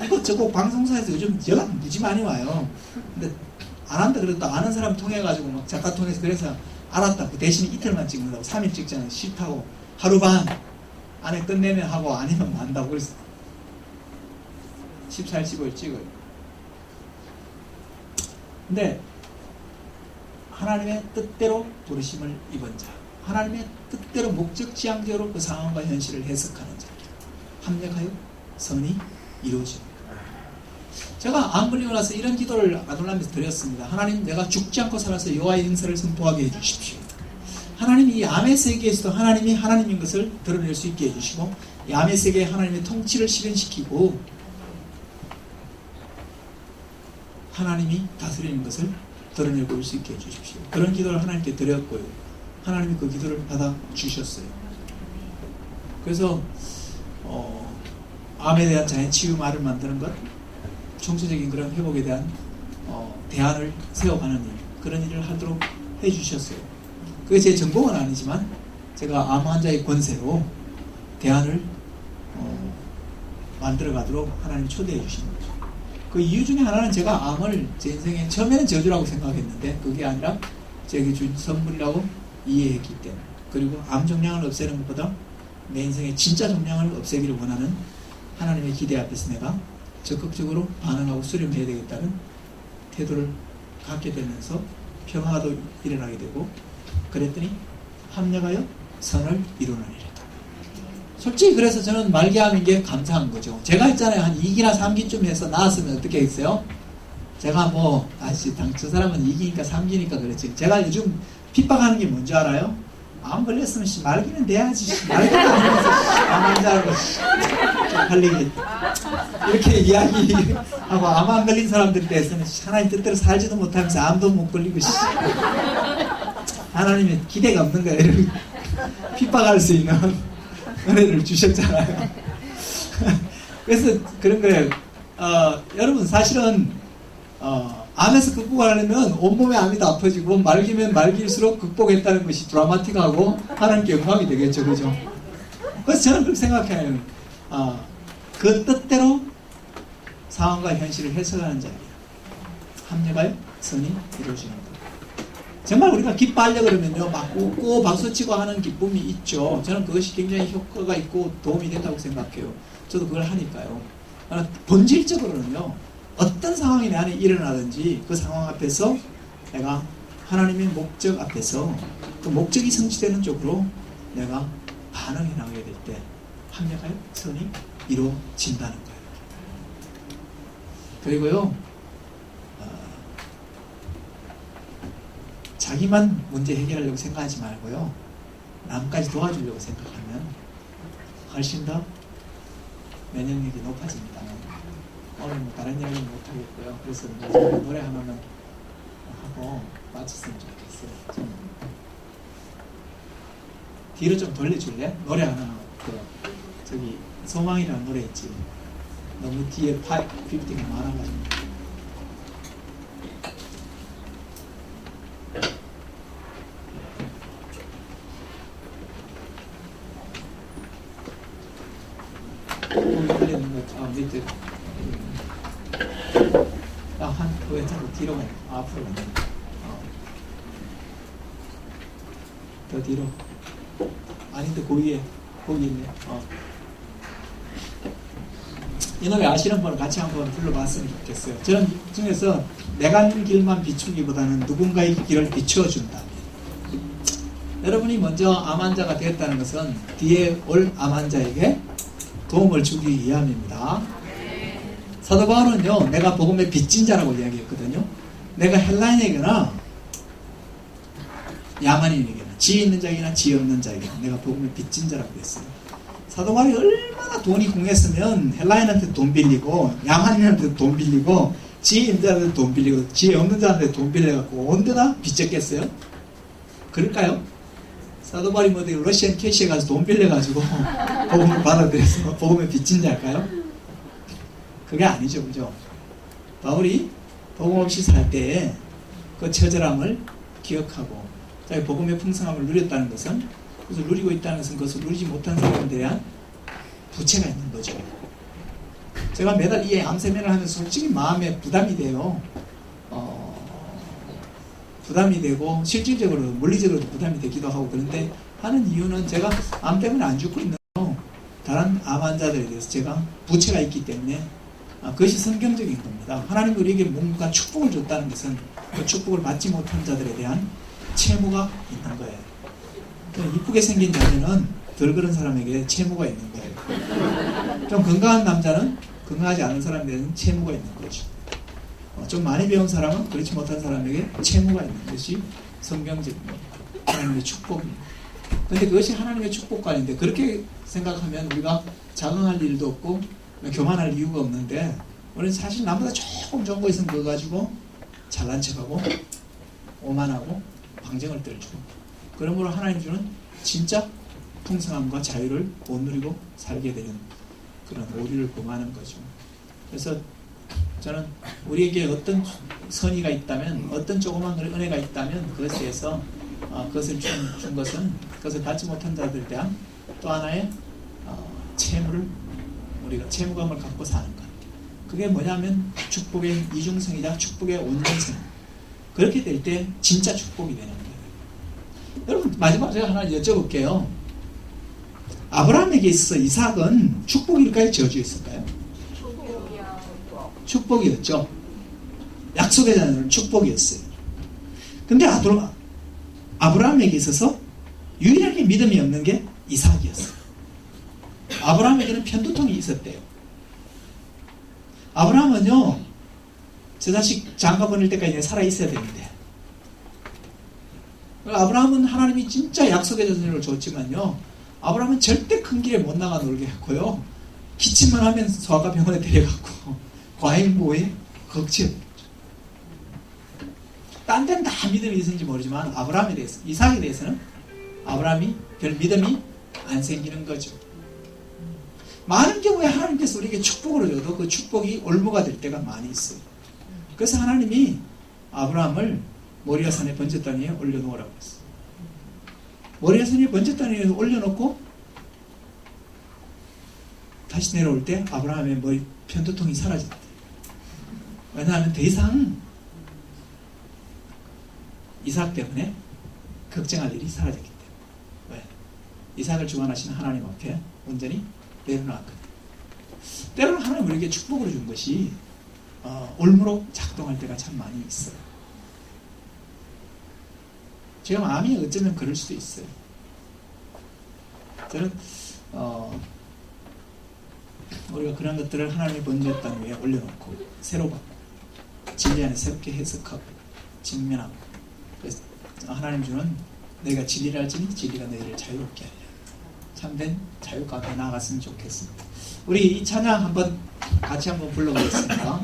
이것저것 방송사에서 요즘 연락 무지 많이 와요. 근데 안 한다 그래도 아는 사람 통해가지고 막 작가 통해서 그래서 알았다. 그 대신 이틀만 찍는다고 3일 찍잖아요. 싫다고 하루 반 안에 끝내면 하고 아니면 뭐 한다고 그래서 14일 15일 찍어요. 근데 하나님의 뜻대로 부르심을 입은 자, 하나님의 뜻대로 목적지향적으로 그 상황과 현실을 해석하는 자, 합력하여 선이 이루어집니다. 제가 암 걸리고 나서 이런 기도를 아둘람에서 드렸습니다. 하나님, 내가 죽지 않고 살아서 여호와의 행사를 선포하게 해주십시오. 하나님, 이 암의 세계에서도 하나님이 하나님인 것을 드러낼 수 있게 해주시고, 이 암의 세계에 하나님의 통치를 실현시키고 하나님이 다스리는 것을 드러내 볼 수 있게 해주십시오. 그런 기도를 하나님께 드렸고요. 하나님이 그 기도를 받아주셨어요. 그래서 암에 대한 자연치유말을 만드는 것, 총체적인 그런 회복에 대한 대안을 세워가는 일, 그런 일을 하도록 해주셨어요. 그게 제 전공은 아니지만 제가 암 환자의 권세로 대안을 만들어가도록 하나님 초대해 주신 거죠. 그 이유 중에 하나는 제가 암을 제 인생에 처음에는 저주라고 생각했는데 그게 아니라 제게 준 선물이라고 이해했기 때문에, 그리고 암 종양을 없애는 것보다 내 인생의 진짜 종양을 없애기를 원하는 하나님의 기대 앞에서 내가 적극적으로 반응하고 수렴해야 되겠다는 태도를 갖게 되면서 평화도 일어나게 되고, 그랬더니 합력하여 선을 이루느니라. 솔직히 그래서 저는 말기암인 게 감사한 거죠. 제가 했잖아요. 한 2기나 3기쯤 해서 나왔으면 어떻게 했어요? 제가 저 사람은 2기니까 3기니까 그랬지. 제가 요즘 핍박하는 게 뭔지 알아요? 암 걸렸으면 말기는 돼야지. 말기는 아니면서 암 환자라고 쪽팔리게 이렇게 이야기하고, 암 안 걸린 사람들 대해서는 하나님 뜻대로 살지도 못하면서 암도 못 걸리고 하나님의 기대가 없는 거예요. 이렇게 핍박할 수 있는 은혜를 주셨잖아요. 그래서 그런 거예요. 여러분 사실은 암에서 극복하려면 온몸의 암이 다 아파지고 말기면 말기일수록 극복했다는 것이 드라마틱하고 하나님께 영광이 되겠죠. 그죠? 그래서 저는 그렇게 생각해요. 그 뜻대로 상황과 현실을 해석하는 자리야. 합력하여 선이 이루어지는 것. 정말 우리가 기뻐하려고 그러면요, 막 웃고 박수치고 하는 기쁨이 있죠. 저는 그것이 굉장히 효과가 있고 도움이 된다고 생각해요. 저도 그걸 하니까요. 그러나 본질적으로는요, 어떤 상황이 내 안에 일어나든지 그 상황 앞에서 내가 하나님의 목적 앞에서 그 목적이 성취되는 쪽으로 내가 반응해 나가게 될 때 합력하여 선이 이루어진다는 거예요. 그리고요, 자기만 문제 해결하려고 생각하지 말고요, 남까지 도와주려고 생각하면 훨씬 더 면역력이 높아집니다. 오늘 뭐 다른 이야기는 못하겠고요. 그래서 노래 하나만 하고 마쳤으면 좋겠어요. 좀 뒤로 좀 돌려줄래? 노래 하나, 저기 소망이라는 노래 있지. 너무 뒤에 피프티가 많아가지고. 밑에 왜 자꾸 뒤로 가요? 앞으로 가요. 더 뒤로. 아닌데 거기 있네. 이 노래 아시는 분은 같이 한번 불러봤으면 좋겠어요. 저는 중에서 내가 가는 길만 비추기보다는 누군가의 길을 비추어준다면, 여러분이 먼저 암 환자가 되었다는 것은 뒤에 올 암 환자에게 도움을 주기 위함입니다. 사도 바울은요, 내가 복음의 빚진 자라고 이야기했거든요. 내가 헬라인에게나 야만인에게나 지혜 있는 자에게나 지혜 없는 자에게나 내가 복음의 빚진 자라고 했어요. 사도 바울이 얼마나 돈이 궁했으면 헬라인한테 돈 빌리고 야만인한테 돈 빌리고 지혜 있는 자한테 돈 빌리고 지혜 없는 자한테 돈 빌려갖고 온데나 빚졌겠어요? 그럴까요? 사도 바울이 뭐 러시안 캐시에 가서 돈 빌려가지고 복음을 받아들여서 복음의 빚진 자일까요? 그게 아니죠, 그죠? 바울이 복음 없이 살 때에 그 처절함을 기억하고 자기 복음의 풍성함을 누렸다는 것은, 그것을 누리고 있다는 것은 그것을 누리지 못한 사람들에 대한 부채가 있는 거죠. 제가 매달 이 암 세미나를 하면서 솔직히 마음에 부담이 돼요. 부담이 되고 실질적으로 물리적으로도 부담이 되기도 하고, 그런데 하는 이유는 제가 암 때문에 안 죽고 있는 다른 암 환자들에 대해서 제가 부채가 있기 때문에 그것이 성경적인 겁니다. 하나님이 우리에게 뭔가 축복을 줬다는 것은 그 축복을 받지 못한 자들에 대한 채무가 있는 거예요. 이쁘게 생긴 자녀는 덜 그런 사람에게 채무가 있는 거예요. 좀 건강한 남자는 건강하지 않은 사람에 대한 채무가 있는 거죠. 좀 많이 배운 사람은 그렇지 못한 사람에게 채무가 있는 것이 성경적인 겁니다. 하나님의 축복입니다. 그런데 그것이 하나님의 축복관인데, 그렇게 생각하면 우리가 자긍할 일도 없고 교만할 이유가 없는데, 우리는 사실 나보다 조금 좋은 거 있으면 그거 가지고 잘난 척하고 오만하고 방정을 떨주고, 그러므로 하나님 주는 진짜 풍성함과 자유를 못 누리고 살게 되는 그런 오류를 범하는 거죠. 그래서 저는 우리에게 어떤 선의가 있다면, 어떤 조그만 은혜가 있다면 그것에서 그것을 준 것은 그것을 받지 못한 자들에 대한 또 하나의 채무를, 우리가 채무감을 갖고 사는 것. 그게 뭐냐면 축복의 이중성이자 축복의 온전성. 그렇게 될 때 진짜 축복이 되는 거예요. 여러분, 마지막으로 제가 하나 여쭤볼게요. 아브라함에게 있어서 이삭은 축복일까요? 저주였을까요? 축복이었죠. 약속의 자녀는 축복이었어요. 근데 아브라함에게 있어서 유일하게 믿음이 없는 게 이삭이었어요. 아브라함에게는 편두통이 있었대요. 아브라함은요, 저 자식 장가 보낼 때까지 살아 있어야 되는데, 아브라함은 하나님이 진짜 약속의 자녀를 줬지만요, 아브라함은 절대 큰 길에 못 나가 놀게 했고요, 기침만 하면 소아과 병원에 데려갔고, 과잉보호에 걱정. 딴 데는 다 믿음이 있는지 모르지만 아브라함에 대해서, 이삭에 대해서는 아브라함이 별 믿음이 안 생기는 거죠. 많은 경우에 하나님께서 우리에게 축복을 줘도 그 축복이 올무가 될 때가 많이 있어요. 그래서 하나님이 아브라함을 모리아 산의 번제단 위에 올려놓으라고 했어요. 모리아 산의 번제단 위에 올려놓고 다시 내려올 때 아브라함의 머리 편두통이 사라졌대. 왜냐하면 더 이상 이삭 때문에 걱정할 일이 사라졌기 때문에. 왜? 이삭을 주관하시는 하나님 앞에 온전히 내려놨거든. 때로는 하나님 우리에게 축복을 준 것이 올무록 작동할 때가 참 많이 있어요. 지금 암이 어쩌면 그럴 수도 있어요. 저는 우리가 그런 것들을 하나님의 번제의 땅 위에 올려놓고 새로 받고 진리 안에 새롭게 해석하고 직면하고, 그래서 하나님 주는 너희가 진리를 알지니 진리가 너희를 자유롭게 하리라. 참된 자유 가운데 나아갔으면 좋겠습니다. 우리 이 찬양 같이 한번 불러보겠습니다.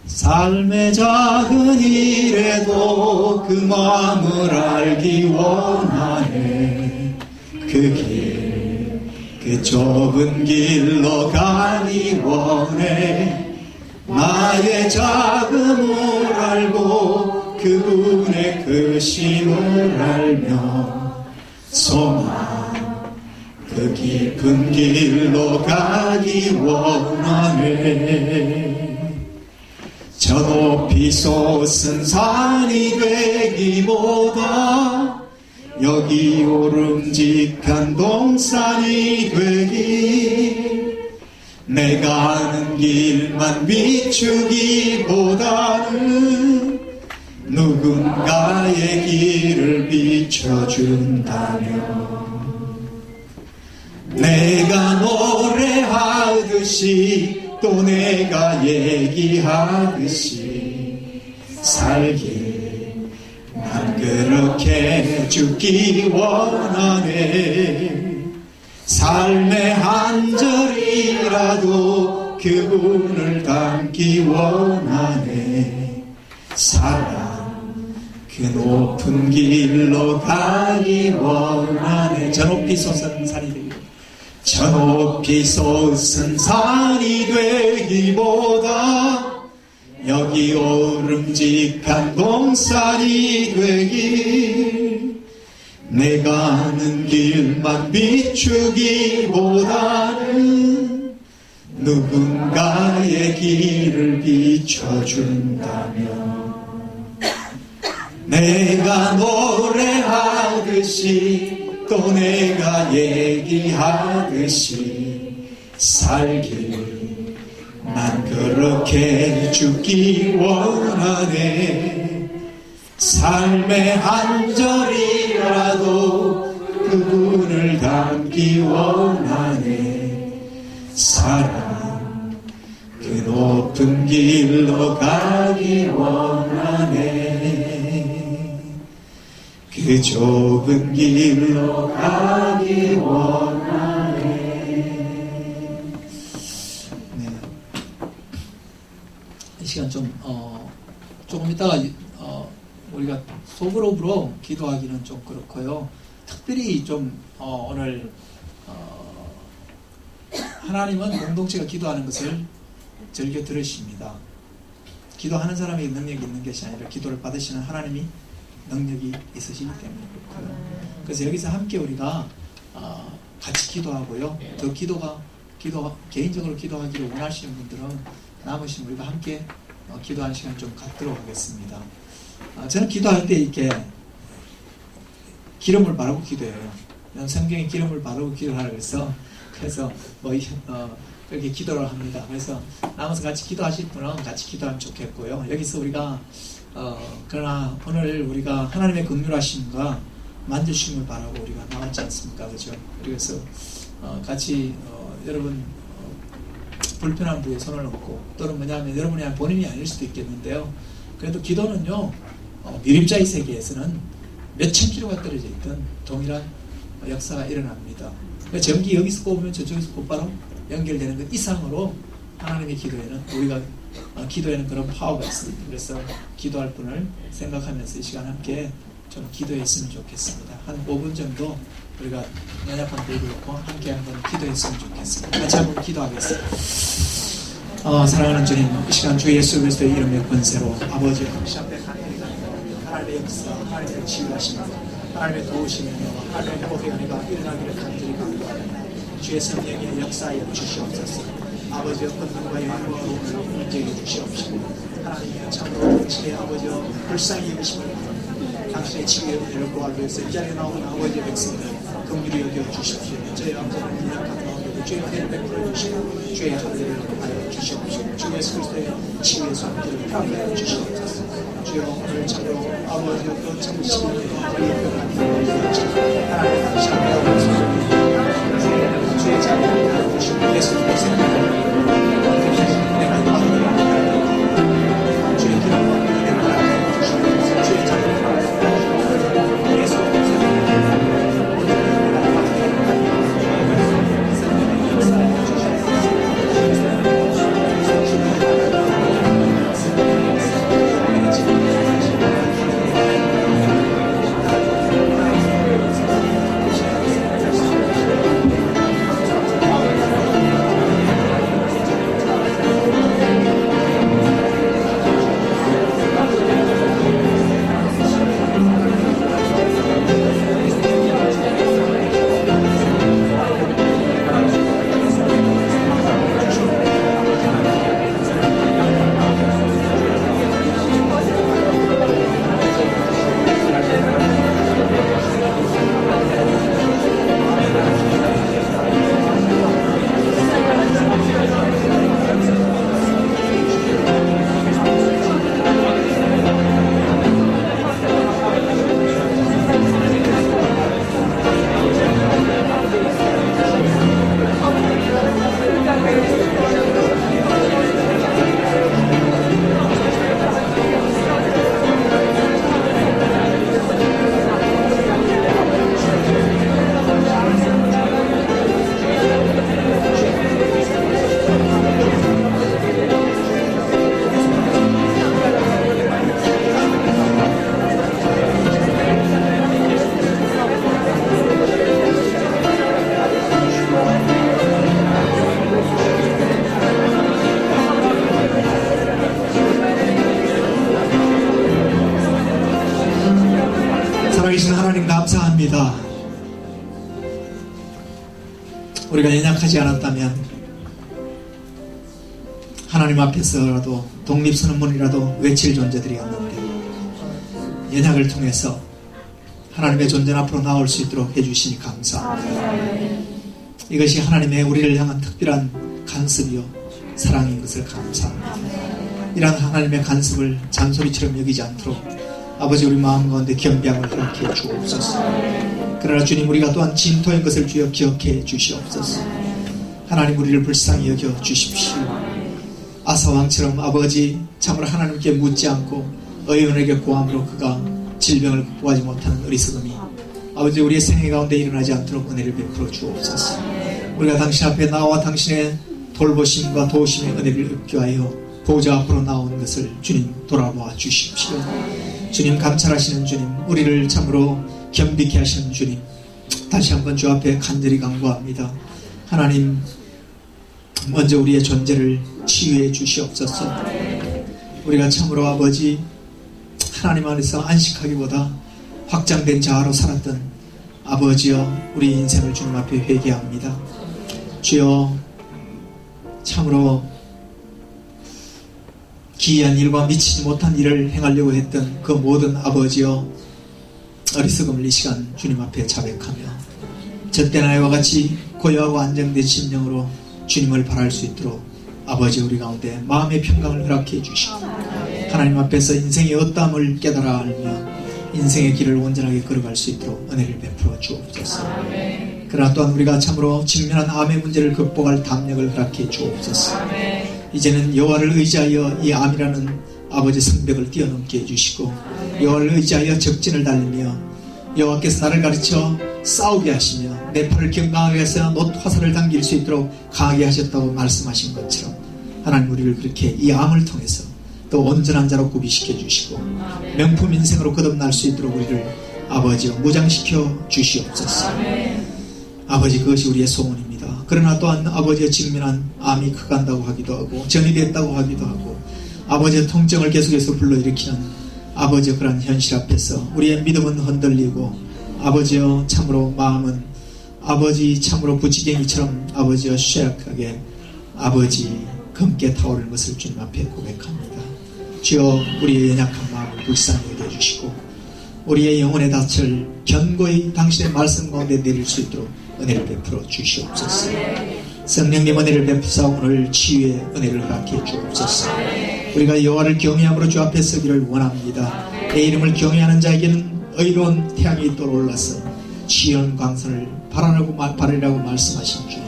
삶의 작은 일에도 그 마음을 알기 원하네. 그 길, 그 좁은 길로 가기 원해. 나의 작음을 알고 그분의 크심을 알며 소망 그 깊은 길로 가기 원하네. 저 높이 솟은 산이 되기보다 여기 오름직한 동산이 되길, 내가 아는 길만 비추기보다는 누군가의 길을 비춰준다면, 내가 노래하듯이 또 내가 얘기하듯이 살길 난 그렇게 죽기 원하네. 삶의 한 절이라도 그분을 닮기 원하네. 사랑 그 높은 길로 가기 원하네. 저 높이 솟은 산이 되기, 저 높이 솟은 산이 되기보다 여기 오름직한 동산이 되길, 내가 아는 길만 비추기보다는 누군가의 길을 비춰준다면, 내가 노래하듯이 또 내가 얘기하듯이 살길 난 그렇게 죽기 원하네. 삶의 한 절이라도 그분을 닮기 원하네. 사랑 그 높은 길로 가기 원하네. 그 좁은 길로 가기 원하네. 네. 이 시간 조금 이따가 우리가 소그룹으로 기도하기는 좀 그렇고요. 특별히 좀 오늘 하나님은 공동체가 기도하는 것을 즐겨 들으십니다. 기도하는 사람이 능력이 있는 것이 아니라 기도를 받으시는 하나님이 능력이 있으시기 때문에 그렇고요. 그래서 여기서 함께 우리가 같이 기도하고요. 더 개인적으로 기도하기를 원하시는 분들은 남으신 우리가 함께 기도하는 시간 좀 갖도록 하겠습니다. 저는 기도할 때 이렇게 기름을 바르고 기도해요. 성경에 기름을 바르고 기도하라고 해서 그렇게 기도를 합니다. 그래서 남아서 같이 기도하실 분은 같이 기도하면 좋겠고요. 여기서 우리가 그러나 오늘 우리가 하나님의 긍휼하심과 만져주심을 바라고 우리가 나왔지 않습니까? 그죠? 그래서 같이 여러분 불편한 부위에 손을 얹고, 또는 뭐냐면 여러분이 본인이 아닐 수도 있겠는데요. 그래도 기도는요, 미립자의 세계에서는 몇천 킬로가 떨어져 있던 동일한 역사가 일어납니다. 전기 여기서 꼽으면 저쪽에서 곧바로 연결되는 것 이상으로 하나님의 기도에는 기도에는 그런 파워가 있습니다. 그래서 기도할 분을 생각하면서 이 시간 함께 좀 기도했으면 좋겠습니다. 한 5분 정도 우리가 연약한 불을 놓고 함께 한번 기도했으면 좋겠습니다. 같이 한번 기도하겠습니다. 사랑하는 주님, 이 시간 주 예수 그리스도의 이름의 권세로 아버지 하나님의 역사, 하나님의 치유하심과 하나님의 도우심이며 하나님의 회복의 은혜가 일어나기를 간절히 간구하옵나이다. 주 주의 성령의 역사에 주시옵소서. 아버지 어떤 눈과 영광으로 인정해 주시옵시고 하나님의 참으로 당신의 아버지 불쌍히 여기심을 바랍니다. 당신의 치유의 은혜를 구하기 위해서 이 자리에 나온 아버지의 백성들 긍휼히 여겨 주십시오. 저희 아버지는 연약한 마음으로 주의 은혜를 베풀어 주시고 주의 하늘을 하여 주시옵시고 주 예수 그리스도의 치유의 손길을 허락하여 주시옵소서. 주여 오늘 참으로 아버지 그 참으시는 하나님 당신 주의 자리를 하여 주시고 예수 그리스도의 감사합니다. 우리가 연약하지 않았다면 하나님 앞에서라도 독립선언문이라도 외칠 존재들이었는데 연약을 통해서 하나님의 존재 앞으로 나올 수 있도록 해주시니 감사합니다. 이것이 하나님의 우리를 향한 특별한 간섭이요 사랑인 것을 감사합니다. 이러한 하나님의 간섭을 잔소리처럼 여기지 않도록 아버지 우리 마음 가운데 겸비함을 허락해 주옵소서. 그러나 주님 우리가 또한 진토인 것을 주여 기억해 주시옵소서. 하나님 우리를 불쌍히 여겨 주십시오. 아사왕처럼 아버지 참으로 하나님께 묻지 않고 의원에게 구함으로 그가 질병을 극복하지 못하는 어리석음이 아버지 우리의 생애 가운데 일어나지 않도록 은혜를 베풀어 주옵소서. 우리가 당신 앞에 나와 당신의 돌보심과 도우심의 은혜를 입교하여 보좌 앞으로 나온 것을 주님 돌아보아 주십시오. 주님 감찰하시는 주님, 우리를 참으로 겸비케 하시는 주님, 다시 한번 주 앞에 간절히 간구합니다. 하나님 먼저 우리의 존재를 치유해 주시옵소서. 우리가 참으로 아버지 하나님 안에서 안식하기보다 확장된 자아로 살았던 아버지여 우리 인생을 주님 앞에 회개합니다. 주여 참으로 기이한 일과 미치지 못한 일을 행하려고 했던 그 모든 아버지여 어리석음을 이 시간 주님 앞에 자백하며 젖된 아이와 같이 고요하고 안정된 심령으로 주님을 바랄 수 있도록 아버지 우리 가운데 마음의 평강을 허락해 주시고 하나님 앞에서 인생의 어떠함을 깨달아 알며 인생의 길을 온전하게 걸어갈 수 있도록 은혜를 베풀어 주옵소서. 그러나 또한 우리가 참으로 직면한 암의 문제를 극복할 담력을 허락해 주옵소서. 이제는 여호와를 의지하여 이 암이라는 아버지 성벽을 뛰어넘게 해주시고 여호와를 의지하여 적진을 달리며 여호와께서 나를 가르쳐 싸우게 하시며 내 팔을 건강하게 해서 놋 화살을 당길 수 있도록 강하게 하셨다고 말씀하신 것처럼 하나님 우리를 그렇게 이 암을 통해서 또 온전한 자로 구비시켜 주시고 명품 인생으로 거듭날 수 있도록 우리를 아버지여 무장시켜 주시옵소서. 아버지 그것이 우리의 소원입니다. 그러나 또한 아버지의 직면한 암이 크간다고 하기도 하고 전이 됐다고 하기도 하고 아버지의 통증을 계속해서 불러일으키는 아버지의 그런 현실 앞에서 우리의 믿음은 흔들리고 아버지여 참으로 마음은 아버지 참으로 부지갱이처럼 아버지와 쇠약하게 아버지 검게 타오르는 것을 주님 앞에 고백합니다. 주여 우리의 연약한 마음을 불쌍히 여겨주시고 우리의 영혼의 닻을 견고히 당신의 말씀 가운데 내릴 수 있도록 은혜를 베풀어 주시옵소서. 성령님 은혜를 베푸사 오늘 치유의 은혜를 허락해 주옵소서. 우리가 여호와를 경외함으로 주 앞에 서기를 원합니다. 내 이름을 경외하는 자에게는 의로운 태양이 떠올라서 지연 광선을 바라리라고 말씀하신 주님,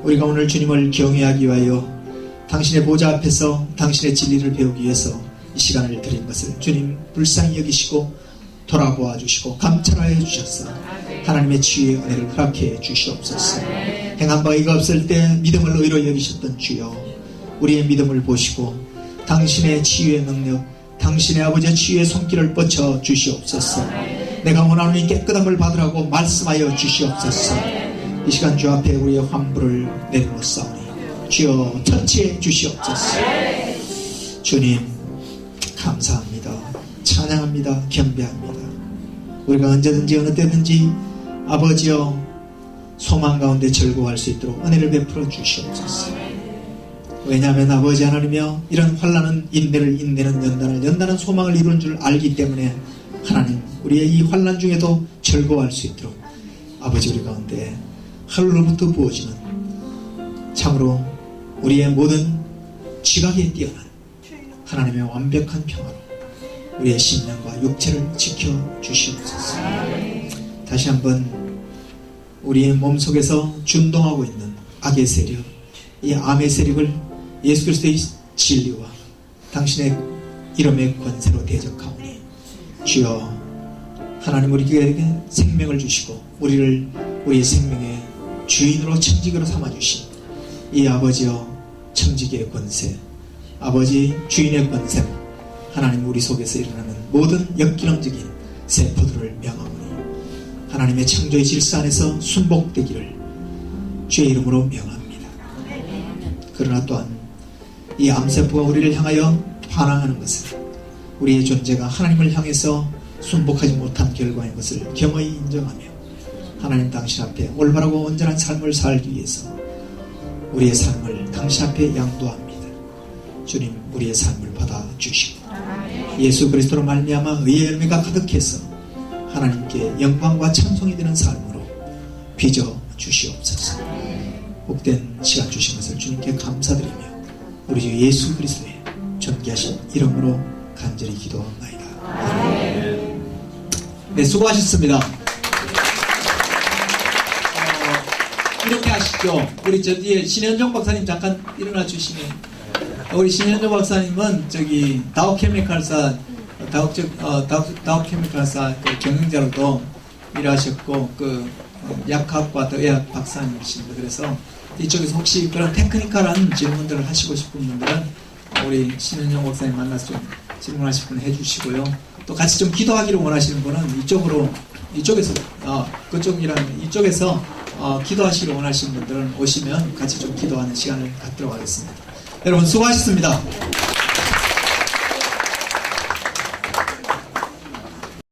우리가 오늘 주님을 경외하기 위하여 당신의 보좌 앞에서 당신의 진리를 배우기 위해서 이 시간을 드린 것을 주님 불쌍히 여기시고 돌아보아 주시고 감찰하여 주셔서 하나님의 치유의 은혜를 허락해 주시옵소서. 행한 바 의가 없을 때 믿음을 의로 여기셨던 주여, 우리의 믿음을 보시고 당신의 치유의 능력, 당신의 아버지의 치유의 손길을 뻗쳐 주시옵소서. 내가 원하는 이 깨끗함을 받으라고 말씀하여 주시옵소서. 이 시간 주 앞에 우리의 환부를 내놓사오니 주여 터치해 주시옵소서. 주님 감사합니다. 찬양합니다. 경배합니다. 우리가 언제든지 어느 때든지 아버지여 소망 가운데 즐거워할 수 있도록 은혜를 베풀어 주시옵소서. 왜냐하면 아버지 하나님이여 이런 환난은 인내를 인내는 연단은 소망을 이루는 줄 알기 때문에 하나님 우리의 이 환난 중에도 즐거워할 수 있도록 아버지 우리 가운데 하늘로부터 부어지는 참으로 우리의 모든 지각에 뛰어난 하나님의 완벽한 평화로 우리의 심령과 육체를 지켜주시옵소서. 다시 한번 우리의 몸속에서 준동하고 있는 악의 세력, 이 암의 세력을 예수 그리스도의 진리와 당신의 이름의 권세로 대적하오니 주여 하나님 우리에게 생명을 주시고 우리를 우리의 생명의 주인으로 청지기로 삼아주신 이 아버지여 청지기의 권세, 아버지 주인의 권세로 하나님 우리 속에서 일어나는 모든 역기능적인 세포들을 명하오니 하나님의 창조의 질서 안에서 순복되기를 주의 이름으로 명합니다. 그러나 또한 이 암세포가 우리를 향하여 반항하는 것은 우리의 존재가 하나님을 향해서 순복하지 못한 결과인 것을 겸허히 인정하며 하나님 당신 앞에 올바르고 온전한 삶을 살기 위해서 우리의 삶을 당신 앞에 양도합니다. 주님 우리의 삶을 받아주시고 예수 그리스도로 말미암아 의의 열매가 가득해서 하나님께 영광과 찬송이 되는 삶으로 빚어 주시옵소서. 복된 시간 주신 것을 주님께 감사드리며 우리 주 예수 그리스도의 존귀하신 이름으로 간절히 기도합니다. 네, 수고하셨습니다. 이렇게 하시죠. 우리 저 뒤에 신현종 박사님 잠깐 일어나 주시면, 우리 신현종 박사님은 저기 다우케미칼사 그 경영자로도 일하셨고 그 약학과 더 의학 박사님이십니다. 그래서 이쪽에서 혹시 그런 테크니컬한 질문들을 하시고 싶은 분들은 우리 신현종 박사님 만나서 좀 질문하실 분 해주시고요. 또 같이 좀 기도하기를 원하시는 분은 이쪽에서 기도하시기를 원하시는 분들은 오시면 같이 좀 기도하는 시간을 갖도록 하겠습니다. 여러분 수고하셨습니다.